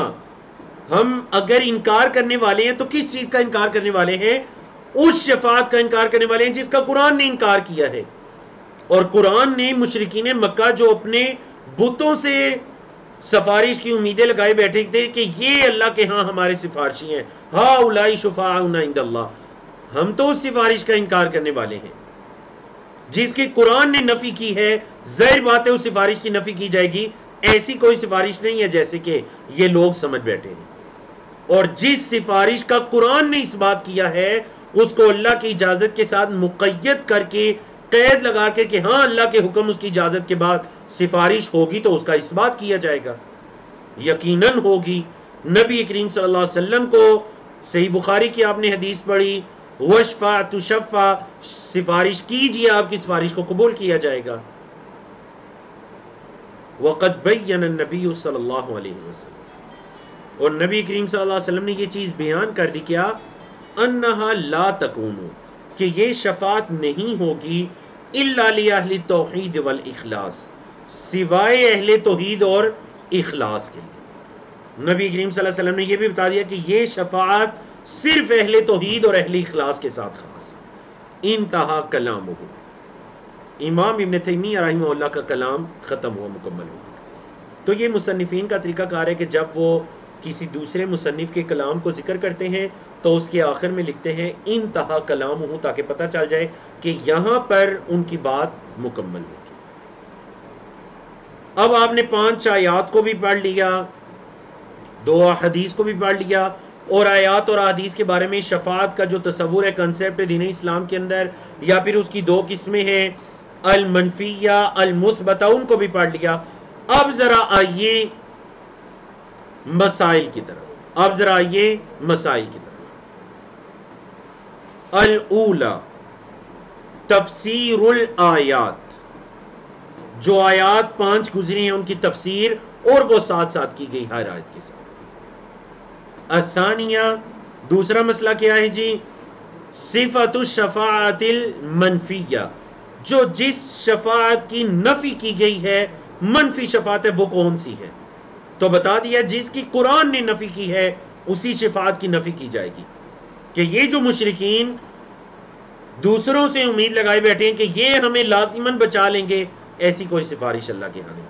ہم اگر انکار کرنے والے ہیں تو کس چیز کا انکار کرنے والے ہیں؟ اس شفاعت کا انکار کرنے والے ہیں جس کا قرآن نے انکار کیا ہے. اور قرآن نے مشرکین مکہ جو اپنے بتوں سے سفارش کی امیدیں لگائے بیٹھے تھے کہ یہ اللہ کے ہاں ہمارے سفارشی ہیں، ہؤلاء شفاعؤنا عند اللہ، ہم تو اس سفارش کا انکار کرنے والے ہیں جس کی قرآن نے نفی کی ہے. ظاہر بات ہے اس سفارش کی نفی کی جائے گی. ایسی کوئی سفارش نہیں ہے جیسے کہ یہ لوگ سمجھ بیٹھے ہیں. اور جس سفارش کا قرآن نے اس بات کیا ہے اس کو اللہ کی اجازت کے ساتھ مقید کر کے قید لگا کے کہ ہاں اللہ کے حکم اس کی اجازت کے بعد سفارش ہوگی تو اس کا اس بات کیا جائے گا، یقیناً ہوگی. نبی کریم صلی اللہ علیہ وسلم کو صحیح بخاری کی آپ نے حدیث پڑھی، وشفع تشفع، سفارش کیجیے آپ کی سفارش کو قبول کیا جائے گا. وقد بین النبی صلی اللہ علیہ وسلم، اور نبی کریم صلی اللہ علیہ وسلم نے یہ چیز بیان کر دی کیا، انہا لا تکون، کہ یہ شفاعت نہیں ہوگی الا لأہل التوحید والاخلاص، سوائے اہل توحید اور اخلاص کے لیے. نبی کریم صلی اللہ علیہ وسلم نے یہ بھی بتا دیا کہ یہ شفاعت صرف اہل توحید اور اہل اخلاص کے ساتھ خاص ہے. انتہا کلامہ، امام ابن تیمیہ رحمہ اللہ کا کلام ختم ہوا، مکمل ہوا. تو یہ مصنفین کا طریقہ کار ہے کہ جب وہ کسی دوسرے مصنف کے کلام کو ذکر کرتے ہیں تو اس کے آخر میں لکھتے ہیں انتہا کلامہ، تاکہ پتہ چل جائے کہ یہاں پر ان کی بات مکمل ہوگی. اب آپ نے 5 آیات کو بھی پڑھ لیا، 2 حدیث کو بھی پڑھ لیا، اور آیات اور حدیث کے بارے میں شفاعت کا جو تصور ہے، کنسیپٹ ہے دین اسلام کے اندر، یا پھر اس کی 2 قسمیں ہیں، المنفیہ المثبتہ، ان کو بھی پڑھ لیا. اب ذرا آئیے مسائل کی طرف، الاولی تفسیر الآیات، جو آیات 5 گزری ہیں ان کی تفسیر اور وہ ساتھ ساتھ کی گئی ہر آیت کے ساتھ. الثانیہ، دوسرا مسئلہ کیا ہے جی، صفت الشفاعت المنفیہ، جو جس شفاعت کی نفی کی گئی ہے، منفی شفاعت ہے، وہ کون سی ہے؟ تو بتا دیا جس کی قرآن نے نفی کی ہے اسی شفاعت کی نفی کی جائے گی، کہ یہ جو مشرکین دوسروں سے امید لگائے بیٹھے ہیں کہ یہ ہمیں لازماً بچا لیں گے، ایسی کوئی سفارش اللہ کے ہاں نہیں۔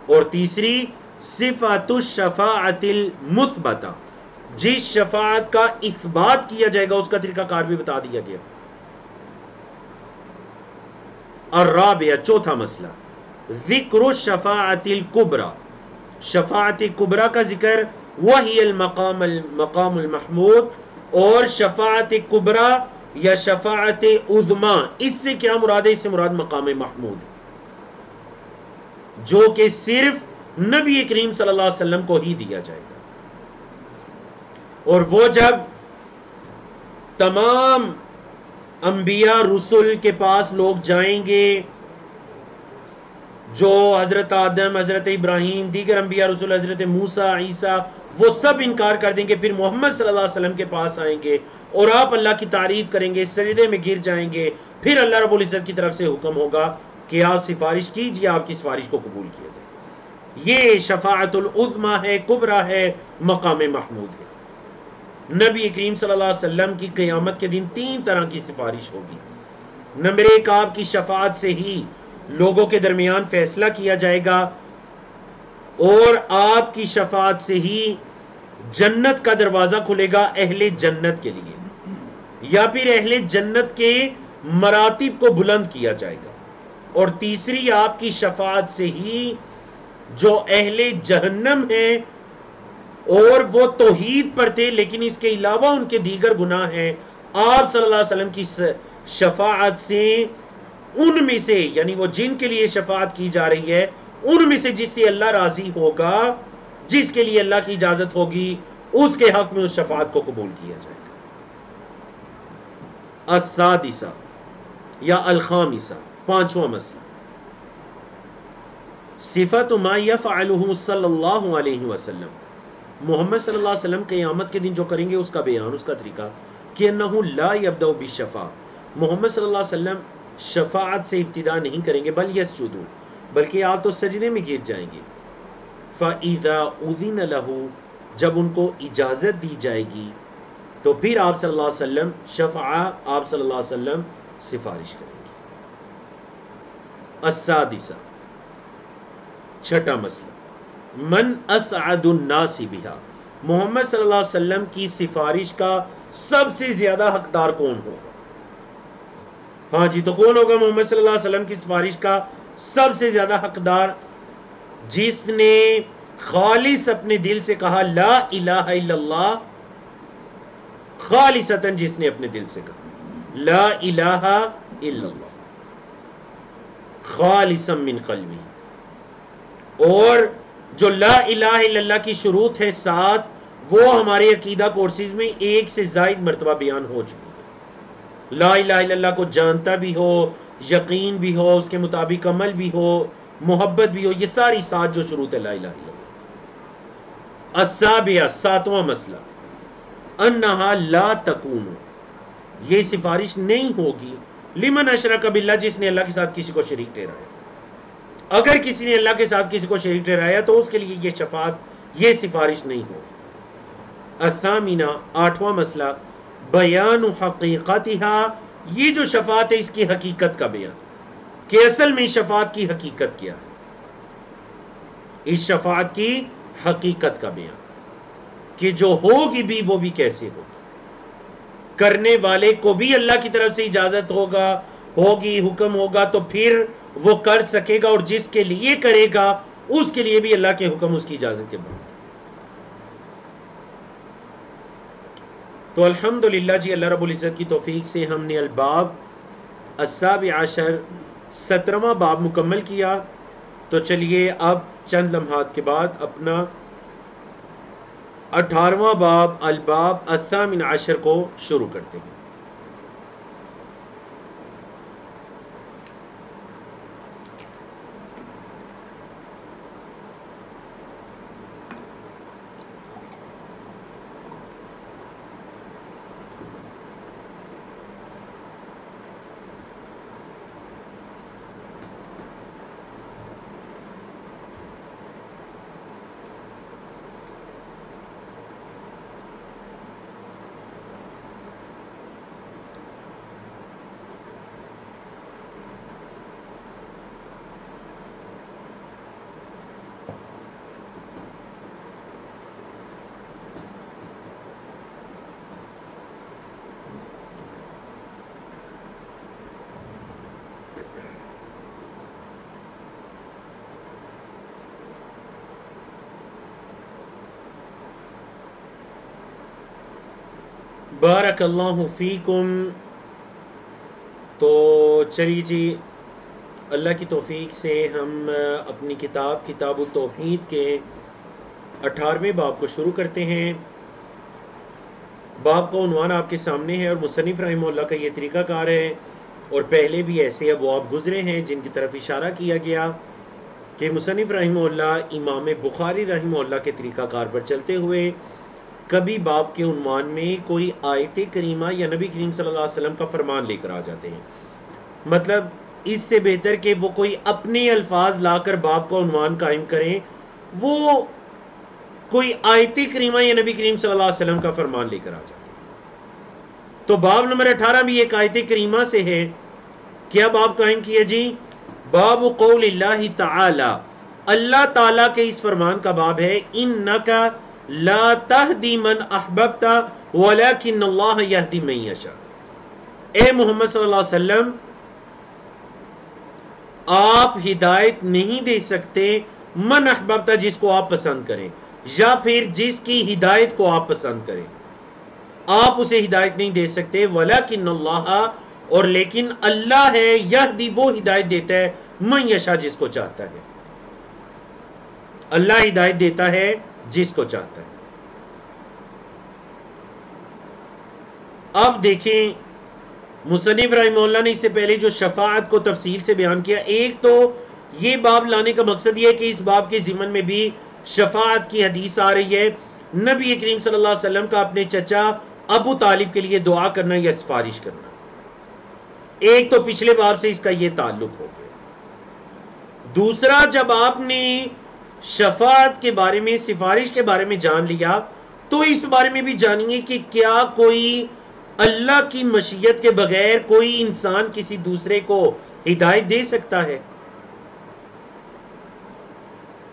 اور تیسری صفات الشفاعت المثبتہ، جس شفاعت کا اثبات کیا جائے گا اس کا طریقہ کار بھی بتا دیا گیا۔ الرابعہ، چوتھا مسئلہ، ذکر الشفاعت الکبریٰ، شفاعت کبریٰ کا ذکر، وہی المقام المحمود، اور شفاعت کبریٰ یا شفاعت عظمیٰ، اس سے کیا مراد ہے؟ اس سے مراد مقام محمود، جو کہ صرف نبی کریم صلی اللہ علیہ وسلم کو ہی دیا جائے گا۔ اور وہ جب تمام انبیاء رسول کے پاس لوگ جائیں گے، جو حضرت آدم، حضرت ابراہیم، دیگر انبیاء رسول، حضرت موسیٰ، عیسیٰ، وہ سب انکار کر دیں گے، پھر محمد صلی اللہ علیہ وسلم کے پاس آئیں گے اور آپ اللہ کی تعریف کریں گے، سجدے میں گر جائیں گے، پھر اللہ رب العزت کی طرف سے حکم ہوگا کہ آپ سفارش کیجئے، آپ کی سفارش کو قبول کیا جائے۔ یہ شفاعت العظمیٰ ہے، کبریٰ ہے، مقام محمود ہے۔ نبی کریم صلی اللہ علیہ وسلم کی قیامت کے دن 3 طرح کی سفارش ہوگی۔ نمبر 1، آپ کی شفاعت سے ہی لوگوں کے درمیان فیصلہ کیا جائے گا، اور آپ کی شفاعت سے ہی جنت کا دروازہ کھلے گا اہل جنت کے لیے، یا پھر اہل جنت کے مراتب کو بلند کیا جائے گا۔ اور تیسری، آپ کی شفاعت سے ہی جو اہل جہنم ہیں اور وہ توحید پر تھے لیکن اس کے علاوہ ان کے دیگر گناہ ہیں، آپ صلی اللہ علیہ وسلم کی شفاعت سے ان میں سے، یعنی وہ جن کے لیے شفاعت کی جا رہی ہے ان میں سے جس سے اللہ راضی ہوگا، جس کے لیے اللہ کی اجازت ہوگی، اس کے حق میں اس شفاعت کو قبول کیا جائے گا۔ السادسہ یا الخامسہ، 5واں مسئلہ، صفت ما یفعلہ صلی اللہ علیہ وسلم، محمد صلی اللہ علیہ وسلم قیامت کے دن جو کریں گے اس کا بیان، اس کا طریقہ، کہ انہ لا یبدأ بالشفاعہ، محمد صلی اللہ علیہ وسلم شفاعت سے ابتدا نہیں کریں گے، بل یسجدون، بلکہ آپ تو سجدے میں گر جائیں گے۔ فَإِذَا أُذِنَ لَهُ، جب ان کو اجازت دی جائے گی تو پھر آپ صلی اللہ علیہ وسلم آپ صلی اللہ علیہ وسلم سفارش کریں گے۔ السادسہ، 6واں مسئلہ، من اسعد الناس بہا، محمد صلی اللہ علیہ وسلم کی سفارش کا سب سے زیادہ حقدار کون ہوگا؟ ہاں جی، تو کون ہوگا محمد صلی اللہ علیہ وسلم کی سفارش کا سب سے زیادہ حقدار؟ جس نے خالص اپنے دل سے کہا لا الہ الا اللہ، خالصتاً جس نے اپنے دل سے کہا لا الہ الا اللہ خالصا من قلبی، اور جو لا الہ الا اللہ کی شروط ہے 7، وہ ہمارے عقیدہ کورسز میں 1 سے زائد مرتبہ بیان ہو چکی ہے۔ لا الہ الا اللہ کو جانتا بھی ہو، یقین بھی ہو، اس کے مطابق عمل بھی ہو، محبت بھی ہو، یہ ساری 7 جو شروط ہے لا الہ الا اللہ۔ السابعہ، 7واں مسئلہ، انہا لا تکون، یہ سفارش نہیں ہوگی لمن اشرک باللہ، جس نے اللہ کے ساتھ کسی کو شریک ٹھہرایا۔ اگر کسی نے اللہ کے ساتھ کسی کو شریک ٹھہرایا تو اس کے لیے یہ شفاعت، یہ سفارش نہیں ہوگی۔ الثامنہ، 8واں مسئلہ، بیان حقیقتہا، یہ جو شفاعت ہے اس کی حقیقت کا بیان، کہ اصل میں شفاعت کی حقیقت کیا ہے، اس شفاعت کی حقیقت کا بیان، کہ جو ہوگی بھی وہ بھی کیسے ہوگی، کرنے والے کو بھی اللہ کی طرف سے اجازت ہوگی، حکم ہوگا تو پھر وہ کر سکے گا، اور جس کے لیے کرے گا اس کے لیے بھی اللہ کے حکم، اس کی اجازت کے بعد۔ تو الحمدللہ جی، اللہ رب العزت کی توفیق سے ہم نے الباب السابع عشر، 17واں باب مکمل کیا۔ تو چلیے اب چند لمحات کے بعد اپنا 18واں باب الباب الثامن عشر کو شروع کرتے ہیں۔ بارک اللہ فیکم. تو چلیے جی، اللہ کی توفیق سے ہم اپنی کتاب التوحید کے 18ویں باب کو شروع کرتے ہیں. باب کا عنوان آپ کے سامنے ہے اور مصنف رحمہ اللہ کا یہ طریقہ کار ہے، اور پہلے بھی ایسے ابواب گزرے ہیں جن کی طرف اشارہ کیا گیا کہ مصنف رحمہ اللہ امام بخاری رحمہ اللہ کے طریقہ کار پر چلتے ہوئے کبھی باب کے عنوان میں کوئی آیت کریمہ یا نبی کریم صلی اللہ علیہ وسلم کا فرمان لے کر آ جاتے ہیں. مطلب اس سے بہتر کہ وہ کوئی اپنے الفاظ لا کر باب کا عنوان قائم کریں، وہ کوئی آیت کریمہ یا نبی کریم صلی اللہ علیہ وسلم کا فرمان لے کر آ جاتے ہیں. تو باب نمبر 18 بھی ایک آیت کریمہ سے ہے. کیا باب قائم کیا جی؟ باب قول اللہ تعالی، اللہ تعالیٰ کے اس فرمان کا باب ہے، انکا لا تہدی من احببت ولکن اللہ یہدی من یشاء. اے محمد صلی اللہ علیہ وسلم، آپ ہدایت نہیں دے سکتے من احببت، جس کو آپ پسند کریں، یا پھر جس کی ہدایت کو آپ پسند کریں، آپ اسے ہدایت نہیں دے سکتے. ولکن اللہ، اور لیکن اللہ ہے، یہدی، وہ ہدایت دیتا ہے، من یشاء، جس کو چاہتا ہے. اللہ ہدایت دیتا ہے جس کو چاہتا ہے. اب دیکھیں مصنف رحمہ اللہ نے اس سے پہلے جو شفاعت کو تفصیل سے بیان کیا، ایک تو یہ باب لانے کا مقصد یہ ہے کہ اس باب کے ضمن میں بھی شفاعت کی حدیث آ رہی ہے، نبی کریم صلی اللہ علیہ وسلم کا اپنے چچا ابو طالب کے لیے دعا کرنا یا سفارش کرنا. ایک تو پچھلے باب سے اس کا یہ تعلق ہو گیا. دوسرا، جب آپ نے شفاعت کے بارے میں، سفارش کے بارے میں جان لیا، تو اس بارے میں بھی جانیے کہ کیا کوئی اللہ کی مشیت کے بغیر کوئی انسان کسی دوسرے کو ہدایت دے سکتا ہے؟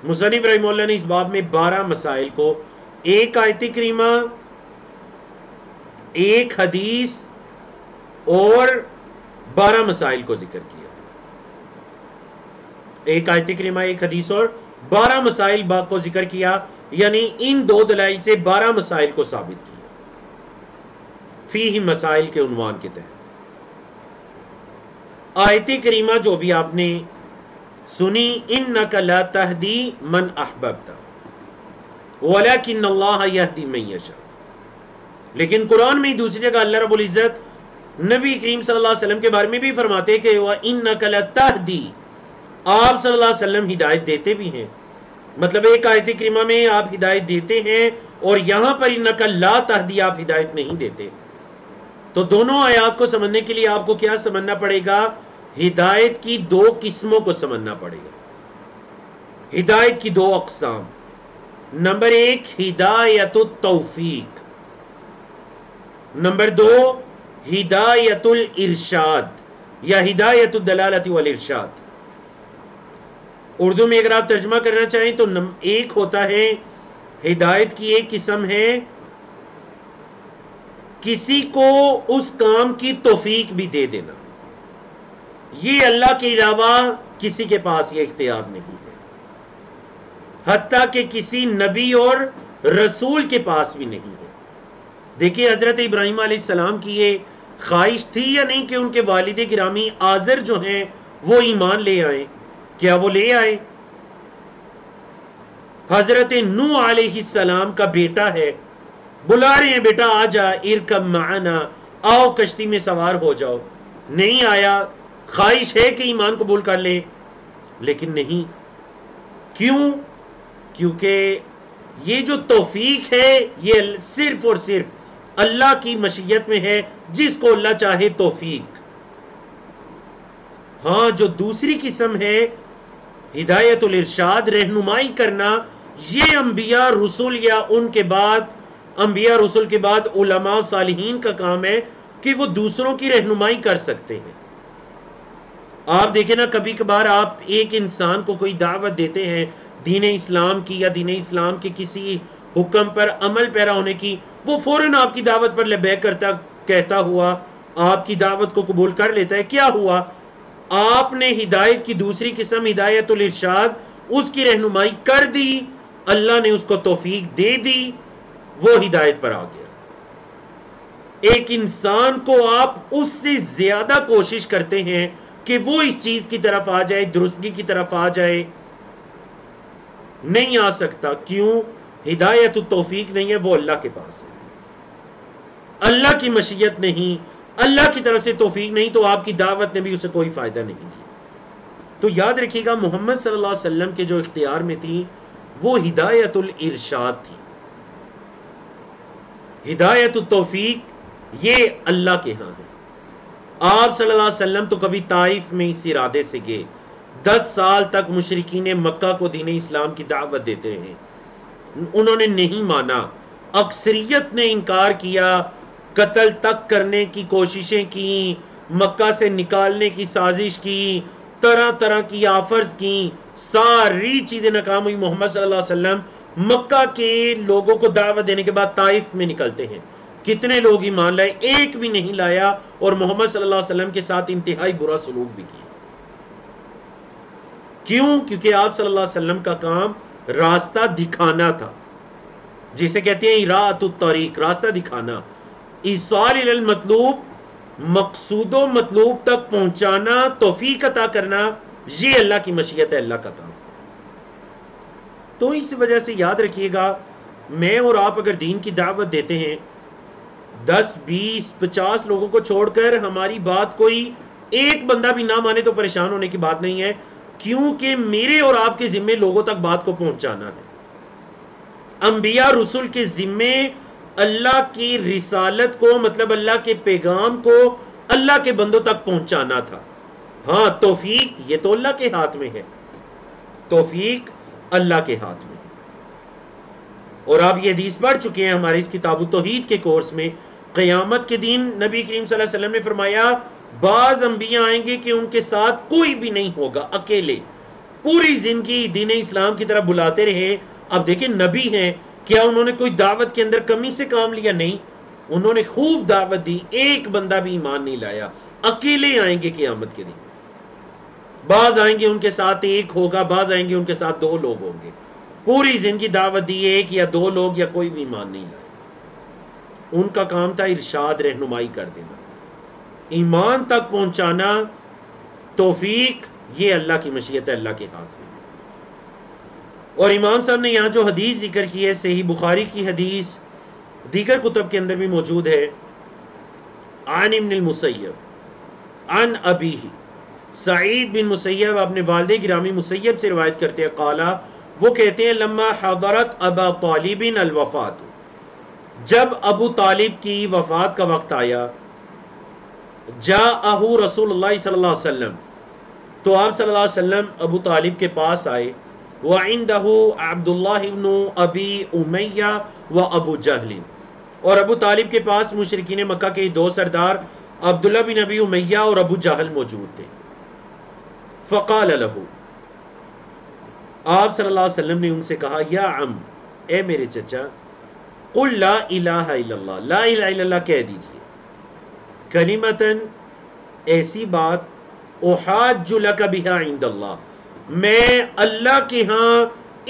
مصنف رحمہ اللہ نے اس باب میں 12 مسائل کو، ایک آیت کریمہ، ایک حدیث اور 12 مسائل کو ذکر کیا. ایک آیت کریمہ، ایک حدیث اور 12 مسائل باق کو ذکر کیا، یعنی ان 2 دلائل سے 12 مسائل کو ثابت کیا فیہ مسائل کے عنوان کے تحت. آیت کریمہ جو بھی آپ نے سنی، انک لا تہدی من احببت ولکن اللہ یہدی من یشاء. لیکن قرآن میں دوسری جگہ اللہ رب العزت نبی کریم صلی اللہ علیہ وسلم کے بارے میں بھی فرماتے کہ وَإِنَّكَ لَتَهْدِي، آپ صلی اللہ علیہ وسلم ہدایت دیتے بھی ہیں. مطلب ایک آیت کریمہ میں آپ ہدایت دیتے ہیں، اور یہاں پر انک لا تہدی، آپ ہدایت نہیں دیتے. تو دونوں آیات کو سمجھنے کے لیے آپ کو کیا سمجھنا پڑے گا؟ ہدایت کی 2 قسموں کو سمجھنا پڑے گا. ہدایت کی 2 اقسام. نمبر 1 ہدایت التوفیق، نمبر 2 ہدایت الارشاد یا ہدایت الدلالت والارشاد. اردو میں اگر آپ ترجمہ کرنا چاہیں تو ایک ہوتا ہے ہدایت کی ایک قسم ہے کسی کو اس کام کی توفیق بھی دے دینا. یہ اللہ کے علاوہ کسی کے پاس یہ اختیار نہیں ہے، حتیٰ کہ کسی نبی اور رسول کے پاس بھی نہیں ہے. دیکھیے حضرت ابراہیم علیہ السلام کی یہ خواہش تھی یا نہیں کہ ان کے والد گرامی آزر جو ہیں وہ ایمان لے آئیں؟ کیا وہ لے آئے؟ حضرت نوح علیہ السلام کا بیٹا ہے، بلا رہے ہیں بیٹا آ جا، ارکب معنا، آؤ کشتی میں سوار ہو جاؤ. نہیں آیا. خواہش ہے کہ ایمان قبول کر لے، لیکن نہیں. کیوں؟ کیونکہ یہ جو توفیق ہے یہ صرف اور صرف اللہ کی مشیت میں ہے، جس کو اللہ چاہے توفیق. ہاں جو دوسری قسم ہے ہدایت الارشاد، رہنمائی کرنا، یہ انبیاء رسول یا ان کے بعد انبیاء رسول کے بعد علماء صالحین کا کام ہے کہ وہ دوسروں کی رہنمائی کر سکتے ہیں. آپ دیکھیں نا، کبھی کبھار آپ ایک انسان کو کوئی دعوت دیتے ہیں دین اسلام کی یا دین اسلام کے کسی حکم پر عمل پیرا ہونے کی، وہ فوراً آپ کی دعوت پر لبیک کہتا ہوا آپ کی دعوت کو قبول کر لیتا ہے. کیا ہوا؟ آپ نے ہدایت کی دوسری قسم ہدایت الارشاد، اس کی رہنمائی کر دی، اللہ نے اس کو توفیق دے دی، وہ ہدایت پر آ گیا. ایک انسان کو آپ اس سے زیادہ کوشش کرتے ہیں کہ وہ اس چیز کی طرف آ جائے، درستگی کی طرف آ جائے، نہیں آ سکتا. کیوں؟ ہدایت التوفیق نہیں ہے، وہ اللہ کے پاس ہے. اللہ کی مشیت نہیں، اللہ کی طرف سے توفیق نہیں، تو آپ کی دعوت نے بھی اسے کوئی فائدہ نہیں دیا. تو یاد رکھیے گا، محمد صلی اللہ علیہ وسلم کے جو اختیار میں تھی وہ ہدایت الارشاد تھی. ہدایت التوفیق یہ اللہ کے ہاں ہے. آپ صلی اللہ علیہ وسلم تو کبھی طائف میں اس ارادے سے گئے، 10 سال تک مشرکین مکہ کو دین اسلام کی دعوت دیتے رہے، انہوں نے نہیں مانا، اکثریت نے انکار کیا، قتل تک کرنے کی کوششیں کی، مکہ سے نکالنے کی سازش کی، طرح طرح کی آفرز کی، ساری چیزیں ناکام ہوئی. محمد صلی اللہ علیہ وسلم مکہ کے لوگوں کو دعوت دینے کے بعد طائف میں نکلتے ہیں. کتنے لوگ ایمان لائے؟ ایک بھی نہیں لایا، اور محمد صلی اللہ علیہ وسلم کے ساتھ انتہائی برا سلوک بھی کیا. کیوں؟ کیونکہ آپ صلی اللہ علیہ وسلم کا کام راستہ دکھانا تھا، جسے کہتے ہیں اراۃ الطریق، راستہ دکھانا. ایصال الی المطلوب، مقصود و مطلوب تک پہنچانا، توفیق عطا کرنا، یہ اللہ کی مشیت ہے، اللہ کا کام. تو اس وجہ سے یاد رکھیے گا، میں اور آپ اگر دین کی دعوت دیتے ہیں، 10 20 50 لوگوں کو چھوڑ کر ہماری بات کوئی ایک بندہ بھی نہ مانے تو پریشان ہونے کی بات نہیں ہے، کیونکہ میرے اور آپ کے ذمے لوگوں تک بات کو پہنچانا ہے. انبیاء رسول کے ذمے اللہ کی رسالت کو، مطلب اللہ کے پیغام کو اللہ کے بندوں تک پہنچانا تھا. ہاں، توفیق یہ تو اللہ کے ہاتھ میں ہے، توفیق اللہ کے ہاتھ میں. اور آپ یہ حدیث پڑھ چکے ہیں ہمارے اس کتاب التوحید کے کورس میں. قیامت کے دن نبی کریم صلی اللہ علیہ وسلم نے فرمایا بعض انبیاء آئیں گے کہ ان کے ساتھ کوئی بھی نہیں ہوگا، اکیلے پوری زندگی دین اسلام کی طرف بلاتے رہے. اب دیکھیں نبی ہیں، کیا انہوں نے کوئی دعوت کے اندر کمی سے کام لیا؟ نہیں، انہوں نے خوب دعوت دی، ایک بندہ بھی ایمان نہیں لایا. اکیلے آئیں گے قیامت کے دن. بعض آئیں گے ان کے ساتھ ایک ہوگا، بعض آئیں گے ان کے ساتھ 2 لوگ ہوں گے. پوری زندگی دعوت دی، ایک یا 2 لوگ یا کوئی بھی ایمان نہیں لائے. ان کا کام تھا ارشاد، رہنمائی کر دینا، ایمان تک پہنچانا. توفیق یہ اللہ کی مشیت ہے، اللہ کے ہاتھ میں. اور امام صاحب نے یہاں جو حدیث ذکر کی ہے، صحیح بخاری کی حدیث، دیگر کتب کے اندر بھی موجود ہے. عن ابن المسیب عن ابیہ، سعید بن مسیب اپنے والد گرامی مسیب سے روایت کرتے ہیں، قالا، وہ کہتے ہیں، لما حضرت ابا طالب الوفات، جب ابو طالب کی وفات کا وقت آیا، جاءہ رسول اللہ صلی اللہ علیہ وسلم، تو آپ صلی اللہ علیہ وسلم ابو طالب کے پاس آئے. وعندہ عبداللہ بن ابی امیہ و ابو جہل، اور ابو طالب کے پاس مشرکین مکہ کے 2 سردار عبداللہ بن ابی امیہ اور ابو جہل موجود تھے. فقال له، آپ صلی اللہ علیہ وسلم نے ان سے کہا، یا عم، اے میرے چچا، قل لا الہ الا اللہ، لا الہ الا اللہ کہہ دیجئے، کلمتن، ایسی بات، احاج لک بہا عند اللہ، میں اللہ کے ہاں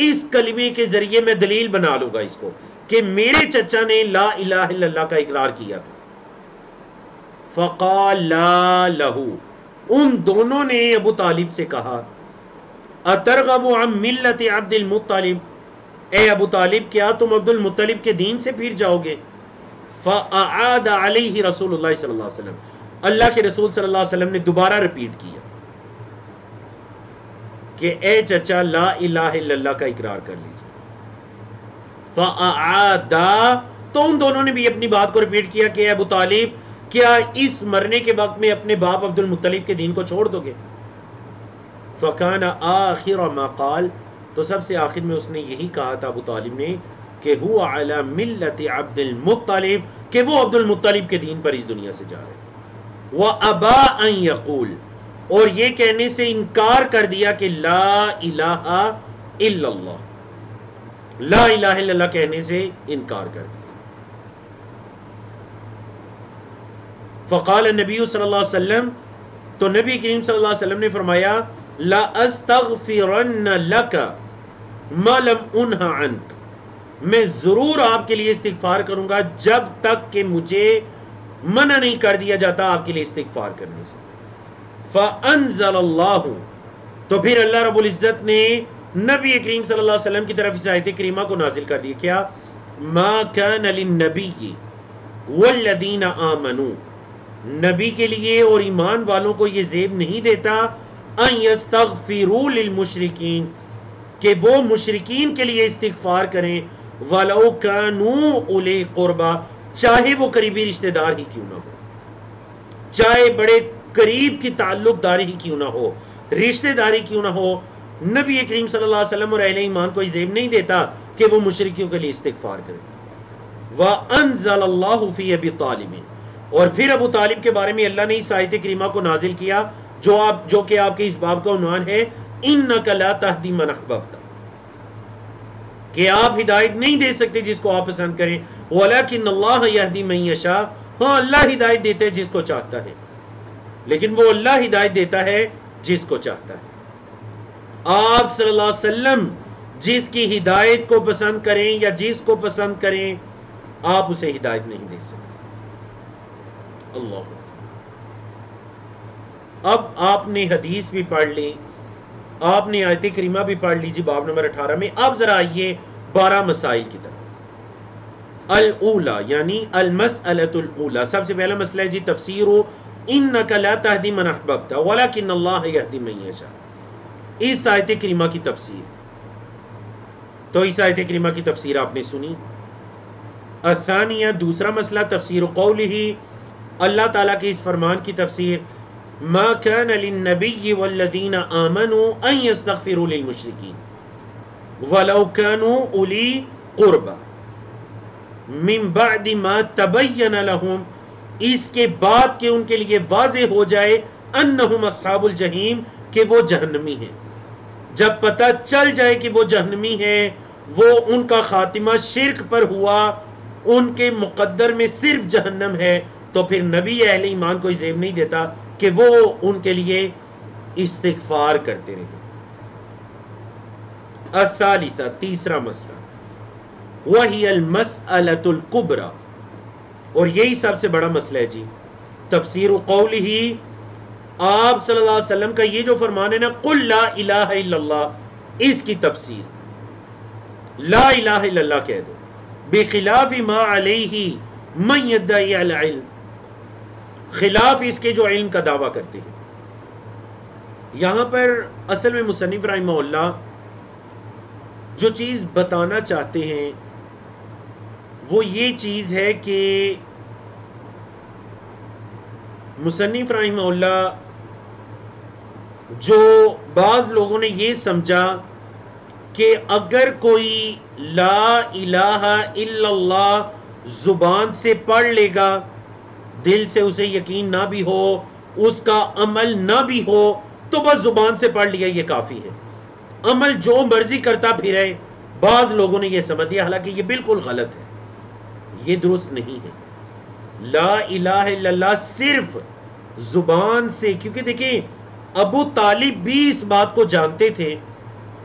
اس کلمے کے ذریعے میں دلیل بنا لوں گا اس کو کہ میرے چچا نے لا الہ الا اللہ کا اقرار کیا تھا. فقال لا لہو، ان دونوں نے ابو طالب سے کہا، اترغب عن ملت عبد المطلب، اے ابو طالب کیا تم عبد المطلب کے دین سے پھر جاؤ گے؟ فاعاد علیہ رسول اللہ صلی اللہ علیہ وسلم، اللہ کے رسول صلی اللہ علیہ وسلم نے دوبارہ ریپیٹ کیا کہ اے چچا لا الہ الا اللہ کا اقرار کر لیجیے. فاعاد، تو ان دونوں نے بھی اپنی بات کو ریپیٹ کیا کہ اے ابو طالب کیا اس مرنے کے وقت میں اپنے باپ عبد المطلب کے دین کو چھوڑ دو گے؟ فکان آخر ما قال، تو سب سے آخر میں اس نے یہی کہا تھا ابو طالب نے کہ هو علی ملت عبد المطلب، کہ وہ عبد المطلب کے دین پر اس دنیا سے جا رہے ہیں. وابا ان یقول، اور یہ کہنے سے انکار کر دیا کہ لا الہ الا اللہ، لا الہ الا اللہ کہنے سے انکار کر دیا. فقال النبی صلی اللہ علیہ وسلم، تو نبی کریم صلی اللہ علیہ وسلم نے فرمایا، لا استغفرن لک ما لم انہ عنک، میں ضرور آپ کے لیے استغفار کروں گا جب تک کہ مجھے منع نہیں کر دیا جاتا آپ کے لیے استغفار کرنے سے. فَأَنزَلَ اللَّهُ تو پھر اللہ رب العزت نے نبی کریم صلی اللہ علیہ وسلم کی طرف اس آیت کریمہ کو نازل کر دیا. کیا؟ مَا كَانَ لِلنَّبِيِّ وَالَّذِينَ آمَنُوا نبی کے لیے اور ایمان والوں کو یہ زیب نہیں دیتا ان یستغفروا للمشرکین کہ وہ مشرکین کے لیے استغفار کریں وَلَوْ كَانُوا أُولِي قُرْبَى چاہے وہ قریبی رشتہ دار ہی کیوں نہ ہو, چاہے بڑے قریب کی تعلق داری ہی کیوں نہ ہو, رشتہ داری کیوں نہ ہو. نبی کریم صلی اللہ علیہ وسلم اور اہل ایمان کو زیب نہیں دیتا کہ وہ مشرکیوں کے لیے استغفار کریں. وَأَنزَلَ اللَّهُ فِي أَبِي طَالِبٍ اور پھر ابو طالب کے بارے میں اللہ نے اس آیت کریمہ کو نازل کیا جو کہ آپ کے اس باب کا عنوان ہے اِنَّكَ لَا تَهْدِي مَنْ أَحْبَبْتَ کہ آپ ہدایت نہیں دے سکتے جس کو آپ پسند کریں. وَلَكِنَّ اللَّهَ يَهْدِي مَن يَشَاءُ ہاں اللہ ہدایت دیتے ہے جس کو چاہتا ہے, لیکن وہ اللہ ہدایت دیتا ہے جس کو چاہتا ہے. آپ صلی اللہ علیہ وسلم جس کی ہدایت کو پسند کریں یا جس کو پسند کریں آپ اسے ہدایت نہیں دے سکتے. اللہ. اب آپ نے حدیث بھی پڑھ لی, آپ نے آیت کریمہ بھی پڑھ لیجیے باب نمبر 18 میں. اب ذرا آئیے 12 مسائل کی طرف. الاولا یعنی المسألۃ الاولا, سب سے پہلا مسئلہ ہے جی تفسیر انک لا تہدی من احببت ولکن اللہ یہدی من یشاء. اس آیت کریمہ کی تفسیر, تو اس آیت کریمہ کی تفسیر آپ نے سنی. الثانیہ دوسرا مسئلہ تفسیر قولہ اللہ تعالیٰ کے اس فرمان کی تفسیر ما كان للنبي والذين آمنوا ان يستغفروا للمشركين ولو كانوا اولي قربى من بعد ما تبين لهم اس کے بعد کہ ان کے لیے واضح ہو جائے انہم اصحاب الجحیم کہ وہ جہنمی ہیں. جب پتہ چل جائے کہ وہ جہنمی ہیں, وہ ان کا خاتمہ شرک پر ہوا, ان کے مقدر میں صرف جہنم ہے, تو پھر نبی اہل ایمان کو زیب نہیں دیتا کہ وہ ان کے لیے استغفار کرتے رہے. الثالثہ تیسرا مسئلہ وہی المسألۃ الکبریٰ اور یہی سب سے بڑا مسئلہ ہے جی تفسیر قولہ آپ صلی اللہ علیہ وسلم کا یہ جو فرمان ہے نا قل لا الہ الا اللہ, اس کی تفسیر لا الہ الا اللہ کہہ دو بخلاف ما علیہ من یدعی العلم خلاف اس کے جو علم کا دعویٰ کرتے ہیں. یہاں پر اصل میں مصنف رحمہ اللہ جو چیز بتانا چاہتے ہیں وہ یہ چیز ہے کہ مصنف رحمہ اللہ جو بعض لوگوں نے یہ سمجھا کہ اگر کوئی لا الہ الا اللہ زبان سے پڑھ لے گا, دل سے اسے یقین نہ بھی ہو, اس کا عمل نہ بھی ہو, تو بس زبان سے پڑھ لیا یہ کافی ہے, عمل جو مرضی کرتا پھرے. بعض لوگوں نے یہ سمجھ لیا, حالانکہ یہ بالکل غلط ہے, یہ درست نہیں ہے. لا الہ الا اللہ صرف زبان سے, کیونکہ دیکھیں ابو طالب بھی اس بات کو جانتے تھے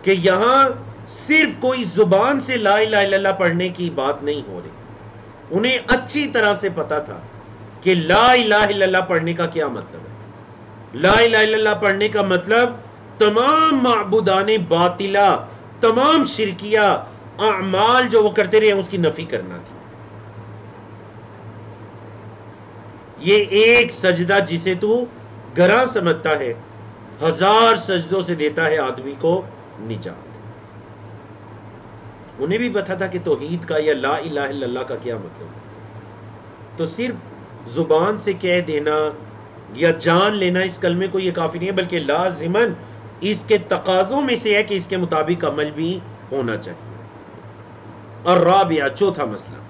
کہ یہاں صرف کوئی زبان سے لا الہ الا اللہ پڑھنے کی بات نہیں ہو رہی. انہیں اچھی طرح سے پتا تھا کہ لا الہ الا اللہ پڑھنے کا کیا مطلب ہے. لا الہ الا اللہ پڑھنے کا مطلب تمام معبودان باطلہ, تمام شرکیہ اعمال جو وہ کرتے رہے اس کی نفی کرنا تھی. یہ ایک سجدہ جسے تو گراں سمجھتا ہے 1000 سجدوں سے دیتا ہے آدمی کو نجات. انہیں بھی پتا تھا کہ توحید کا یا لا الہ الا اللہ کا کیا مطلب ہے. تو صرف زبان سے کہہ دینا یا جان لینا اس کلمے کو یہ کافی نہیں ہے, بلکہ لازماً اس کے تقاضوں میں سے ہے کہ اس کے مطابق عمل بھی ہونا چاہیے. الرابعہ چوتھا مسئلہ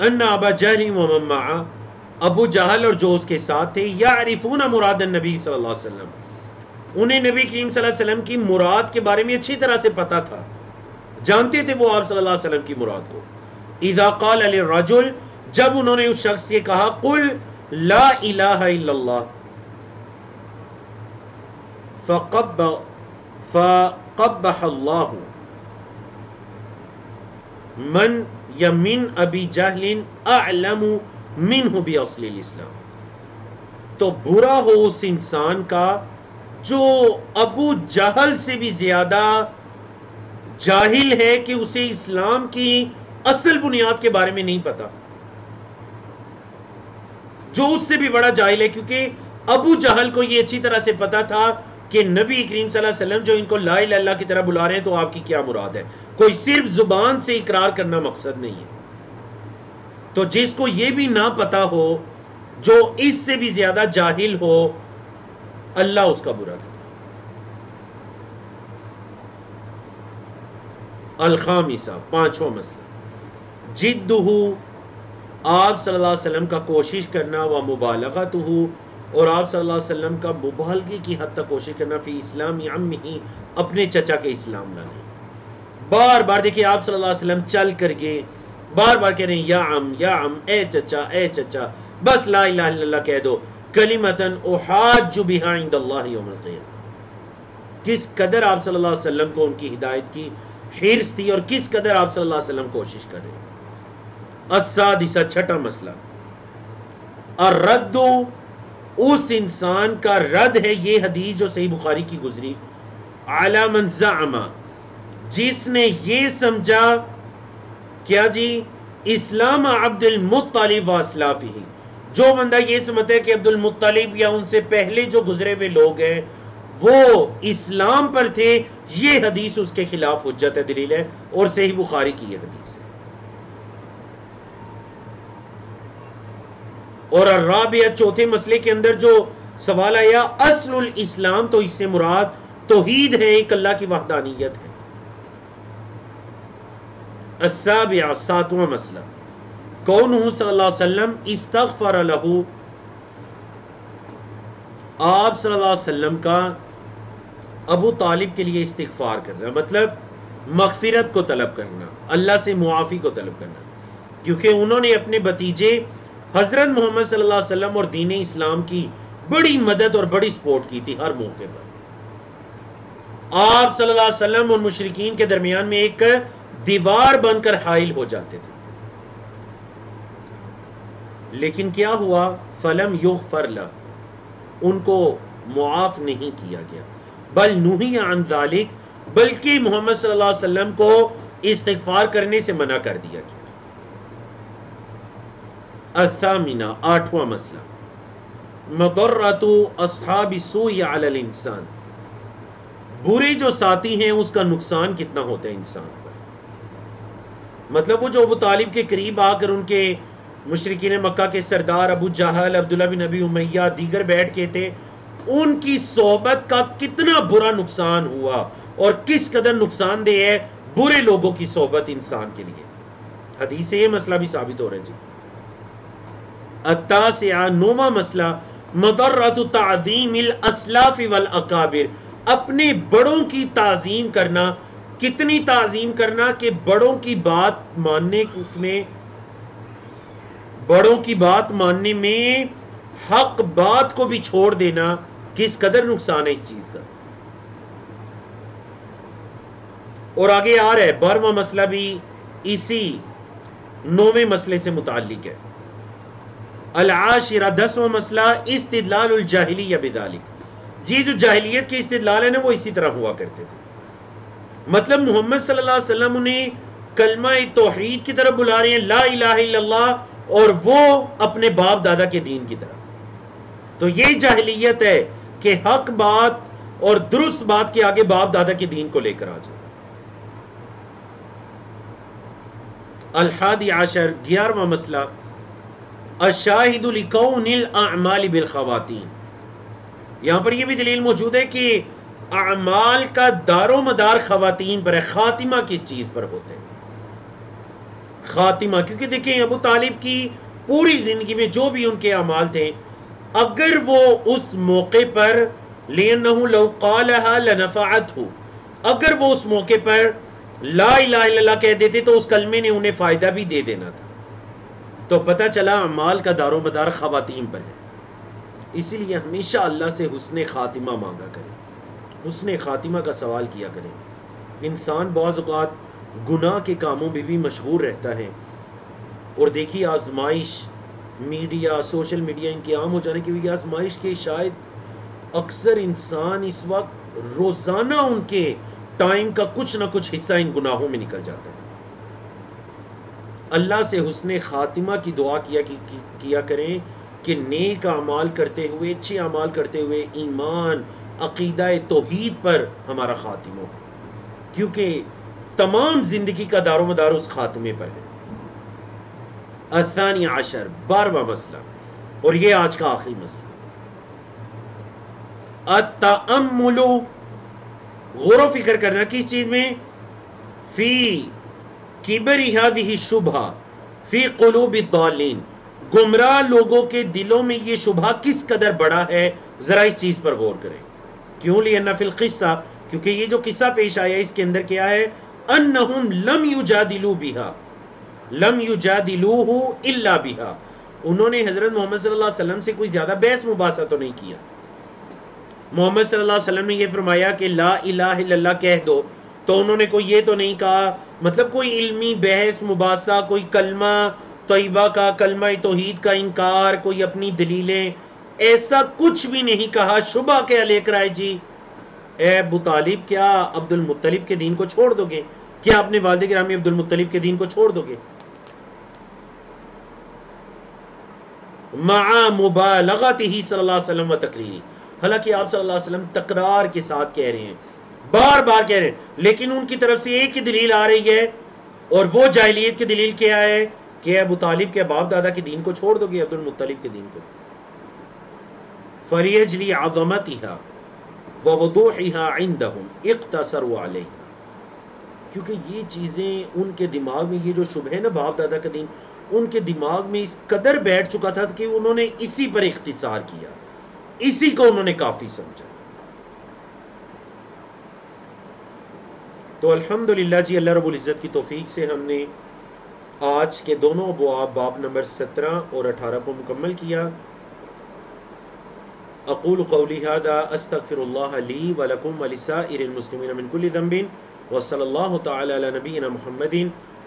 ان ابا جہل ومن معه ابو جہل اور جو اس کے ساتھ تھے یعرفون مراد النبی صلی اللہ علیہ وسلم, انہیں نبی کریم صلی اللہ علیہ وسلم کی مراد کے بارے میں اچھی طرح سے پتا تھا, جانتے تھے وہ آپ صلی اللہ علیہ وسلم کی مراد کو. اذا قال للرجل جب انہوں نے اس شخص سے کہا قل لا الہ الا اللہ فقبح اللہ من یا من ابی جہل اعلم منہ باصل الاسلام، تو برا ہو اس انسان کا جو ابو جہل سے بھی زیادہ جاہل ہے کہ اسے اسلام کی اصل بنیاد کے بارے میں نہیں پتا، جو اس سے بھی بڑا جاہل ہے، کیونکہ ابو جہل کو یہ اچھی طرح سے پتا تھا کہ نبی کریم صلی اللہ علیہ وسلم جو ان کو لا الہ الا اللہ کی طرح بلا رہے ہیں تو آپ کی کیا مراد ہے، کوئی صرف زبان سے اقرار کرنا مقصد نہیں ہے۔ تو جس کو یہ بھی نہ پتا ہو، جو اس سے بھی زیادہ جاہل ہو، اللہ اس کا برا کرے۔ الخامسہ، پانچواں مسئلہ، جدہ، آپ صلی اللہ علیہ وسلم کا کوشش کرنا، و مبالغتہ، اور آپ صلی اللہ علیہ وسلم کا مبالغے کی حد تک کوشش کرنا، فی اسلام عمہ، اپنے چچا کے اسلام لانے۔ بار بار دیکھیں آپ صلی اللہ علیہ وسلم چل کر کے بار بار کہہ رہے ہیں یا عم یا عم، اے چچا اے چچا، بس لا الہ الا اللہ کہہ دو، کلمتاً احاج بہا عند اللہ یوم القیامہ۔ کس قدر آپ صلی اللہ علیہ وسلم کو ان کی ہدایت کی حرص تھی، اور کس قدر آپ صلی اللہ علیہ وسلم کوشش کر رہے ہیں۔ السادسہ، چھٹا مسئلہ، الرد، اس انسان کا رد ہے یہ حدیث جو صحیح بخاری کی گزری، علی من زعم، جس نے یہ سمجھا کیا جی، اسلام عبد المطلب و اسلافہ، جو بندہ یہ سمجھتا ہے کہ عبد المطلب یا ان سے پہلے جو گزرے ہوئے لوگ ہیں وہ اسلام پر تھے، یہ حدیث اس کے خلاف حجت ہے، دلیل ہے، اور صحیح بخاری کی یہ حدیث ہے۔ اور الرابعہ، چوتھے مسئلے کے اندر جو سوال آیا اصل الاسلام، تو اس سے مراد توحید ہے، ایک اللہ کی وحدانیت ہے۔ السابعہ، ساتواں مسئلہ، کونہ صلی اللہ علیہ وسلم استغفر لہ، آپ صلی اللہ علیہ وسلم کا ابو طالب کے لیے استغفار کرنا، مطلب مغفرت کو طلب کرنا، اللہ سے معافی کو طلب کرنا، کیونکہ انہوں نے اپنے بھتیجے حضرت محمد صلی اللہ علیہ وسلم اور دین اسلام کی بڑی مدد اور بڑی سپورٹ کی تھی ہر موقع پر۔ آپ صلی اللہ علیہ وسلم اور مشرکین کے درمیان میں ایک دیوار بن کر حائل ہو جاتے تھے، لیکن کیا ہوا، فلم یغفر لہ، ان کو معاف نہیں کیا گیا، بل نہی عن ذالک، بلکہ محمد صلی اللہ علیہ وسلم کو استغفار کرنے سے منع کر دیا گیا۔ الثامنہ، آٹھواں مسئلہ، مضرۃ اصحاب السوء علی الانسان، برے جو ساتھی ہیں اس کا نقصان کتنا ہوتا ہے انسان پر۔ مطلب وہ جو ابو طالب کے قریب آ کر ان کے مشرکین مکہ کے سردار ابو جہل، عبداللہ بن ابی امیہ، دیگر بیٹھ کے تھے، ان کی صحبت کا کتنا برا نقصان ہوا، اور کس قدر نقصان دہ ہے برے لوگوں کی صحبت انسان کے لیے۔ حدیث سے یہ مسئلہ بھی ثابت ہو رہا ہے جی۔ التاسعہ، نوواں مسئلہ، مضرۃ تعظیم الاسلاف والاکابر، اپنے بڑوں کی تعظیم کرنا، کتنی تعظیم کرنا کہ بڑوں کی بات ماننے میں حق بات کو بھی چھوڑ دینا، کس قدر نقصان ہے اس چیز کا۔ اور آگے آ رہا ہے 12واں مسئلہ بھی اسی 9ویں مسئلے سے متعلق ہے۔ العاشرہ، 10واں مسئلہ، استدلال الجاہلیہ بذالک، یہ جو جاہلیت کے استدلال ہے نا وہ اسی طرح ہوا کرتے تھے، مطلب محمد صلی اللہ علیہ وسلم انہیں کلمہ توحید کی طرف بلا رہے ہیں، لا الہ الا اللہ، اور وہ اپنے باپ دادا کے دین کی طرف۔ تو یہ جاہلیت ہے کہ حق بات اور درست بات کے آگے باپ دادا کے دین کو لے کر آ جائے۔ الحادی عشر، 11واں مسئلہ، الشاہد لکون الاعمال بالخواتین، یہاں پر یہ بھی دلیل موجود ہے کہ اعمال کا دار و مدار خواتین پر ہے، خاتمہ کس چیز پر ہوتے ہیں، خاتمہ، کیونکہ دیکھیں ابو طالب کی پوری زندگی میں جو بھی ان کے اعمال تھے، اگر وہ اس موقع پر لِأَنَّهُ لَوْ قَالَهَا لَنَفَعَتْهُ، اگر وہ اس موقع پر لا الہ الا اللہ کہہ دیتے تو اس کلمے نے انہیں فائدہ بھی دے دینا تھا۔ تو پتہ چلا اعمال کا دار و مدار خواتین پر ہے، اسی لیے ہمیشہ اللہ سے حسن خاتمہ مانگا کریں، حسن خاتمہ کا سوال کیا کریں۔ انسان بعض اوقات گناہ کے کاموں میں بھی مشغول رہتا ہے. اور دیکھیے آزمائش، میڈیا، سوشل میڈیا ان کے عام ہو جانے کی وجہ آزمائش کے شاید اکثر انسان اس وقت روزانہ ان کے ٹائم کا کچھ نہ کچھ حصہ ان گناہوں میں نکل جاتا ہے. اللہ سے حسن خاتمہ کی دعا کیا کریں کہ نیک اعمال کرتے ہوئے، اچھے اعمال کرتے ہوئے ایمان، عقیدہ توحید پر ہمارا خاتمہ ہو، کیونکہ تمام زندگی کا دار و مدار اس خاتمے پر ہے. الثانی عشر، 12واں مسئلہ، اور یہ آج کا آخری مسئلہ، التأمل، غور و فکر کرنا کس چیز میں؟ فی کبر هذه الشبہہ فی قلوب الضالین، گمراہ لوگوں کے دلوں میں یہ شبہ کس قدر بڑا ہے، ذرا اس چیز پر غور کریں. کیوں؟ لأن فی القصہ، کیونکہ یہ جو قصہ پیش آیا اس کے اندر کیا ہے؟ انہم لم یجادلوا بہا، لم یجادلوہ الا بہا، انہوں نے حضرت محمد صلی اللہ علیہ وسلم سے کوئی زیادہ بحث مباحثہ تو نہیں کیا. محمد صلی اللہ علیہ وسلم نے یہ فرمایا کہ لا الہ الا اللہ کہہ دو، تو انہوں نے کوئی یہ تو نہیں کہا، مطلب کوئی علمی بحث مباحثہ، کوئی کلمہ طیبہ کا، کلمہ توحید کا انکار، کوئی اپنی دلیلیں، ایسا کچھ بھی نہیں کہا. شبہ کیا لے کر آئے جی؟ اے ابو طالب، کیا عبد المطلب کے دین کو چھوڑ دو گے؟ کیا اپنے والد گرامی عبد المطلب کے دین کو چھوڑ دو گے؟ مع مبالغتہ صلی اللہ علیہ وسلم و تقریری، حالانکہ آپ صلی اللہ علیہ وسلم تکرار کے ساتھ کہہ رہے ہیں، بار بار کہہ رہے ہیں، لیکن ان کی طرف سے ایک ہی دلیل آ رہی ہے، اور وہ جاہلیت کی دلیل کیا ہے کہ ابو طالب کے باپ دادا کے دین کو چھوڑ دو گے، عبد المطلب کے دین کو. فَلِيَجْلِ عَظَمَتِهَا وَوُضُوحِهَا عِنْدَهُمْ اقْتَصَرُوا عَلَيْهَا، کیونکہ یہ چیزیں ان کے دماغ میں، یہ جو شبہ ہے نا باپ دادا کا دین، ان کے دماغ میں اس قدر بیٹھ چکا تھا کہ انہوں نے اسی پر اختصار کیا، اسی کو انہوں نے کافی سمجھا. تو الحمدللہ جی، اللہ رب العزت کی توفیق سے ہم نے آج کے دونوں ابواب، باب نمبر 17 اور 18 کو مکمل کیا. اقول قولی ھذا استغفر اللہ لی ولکم ولسائر المسلمین من کل ذنب وصلی اللہ تعالی علی نبینا محمد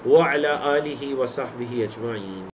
وعلی آلہ وصحبہ اجمعین.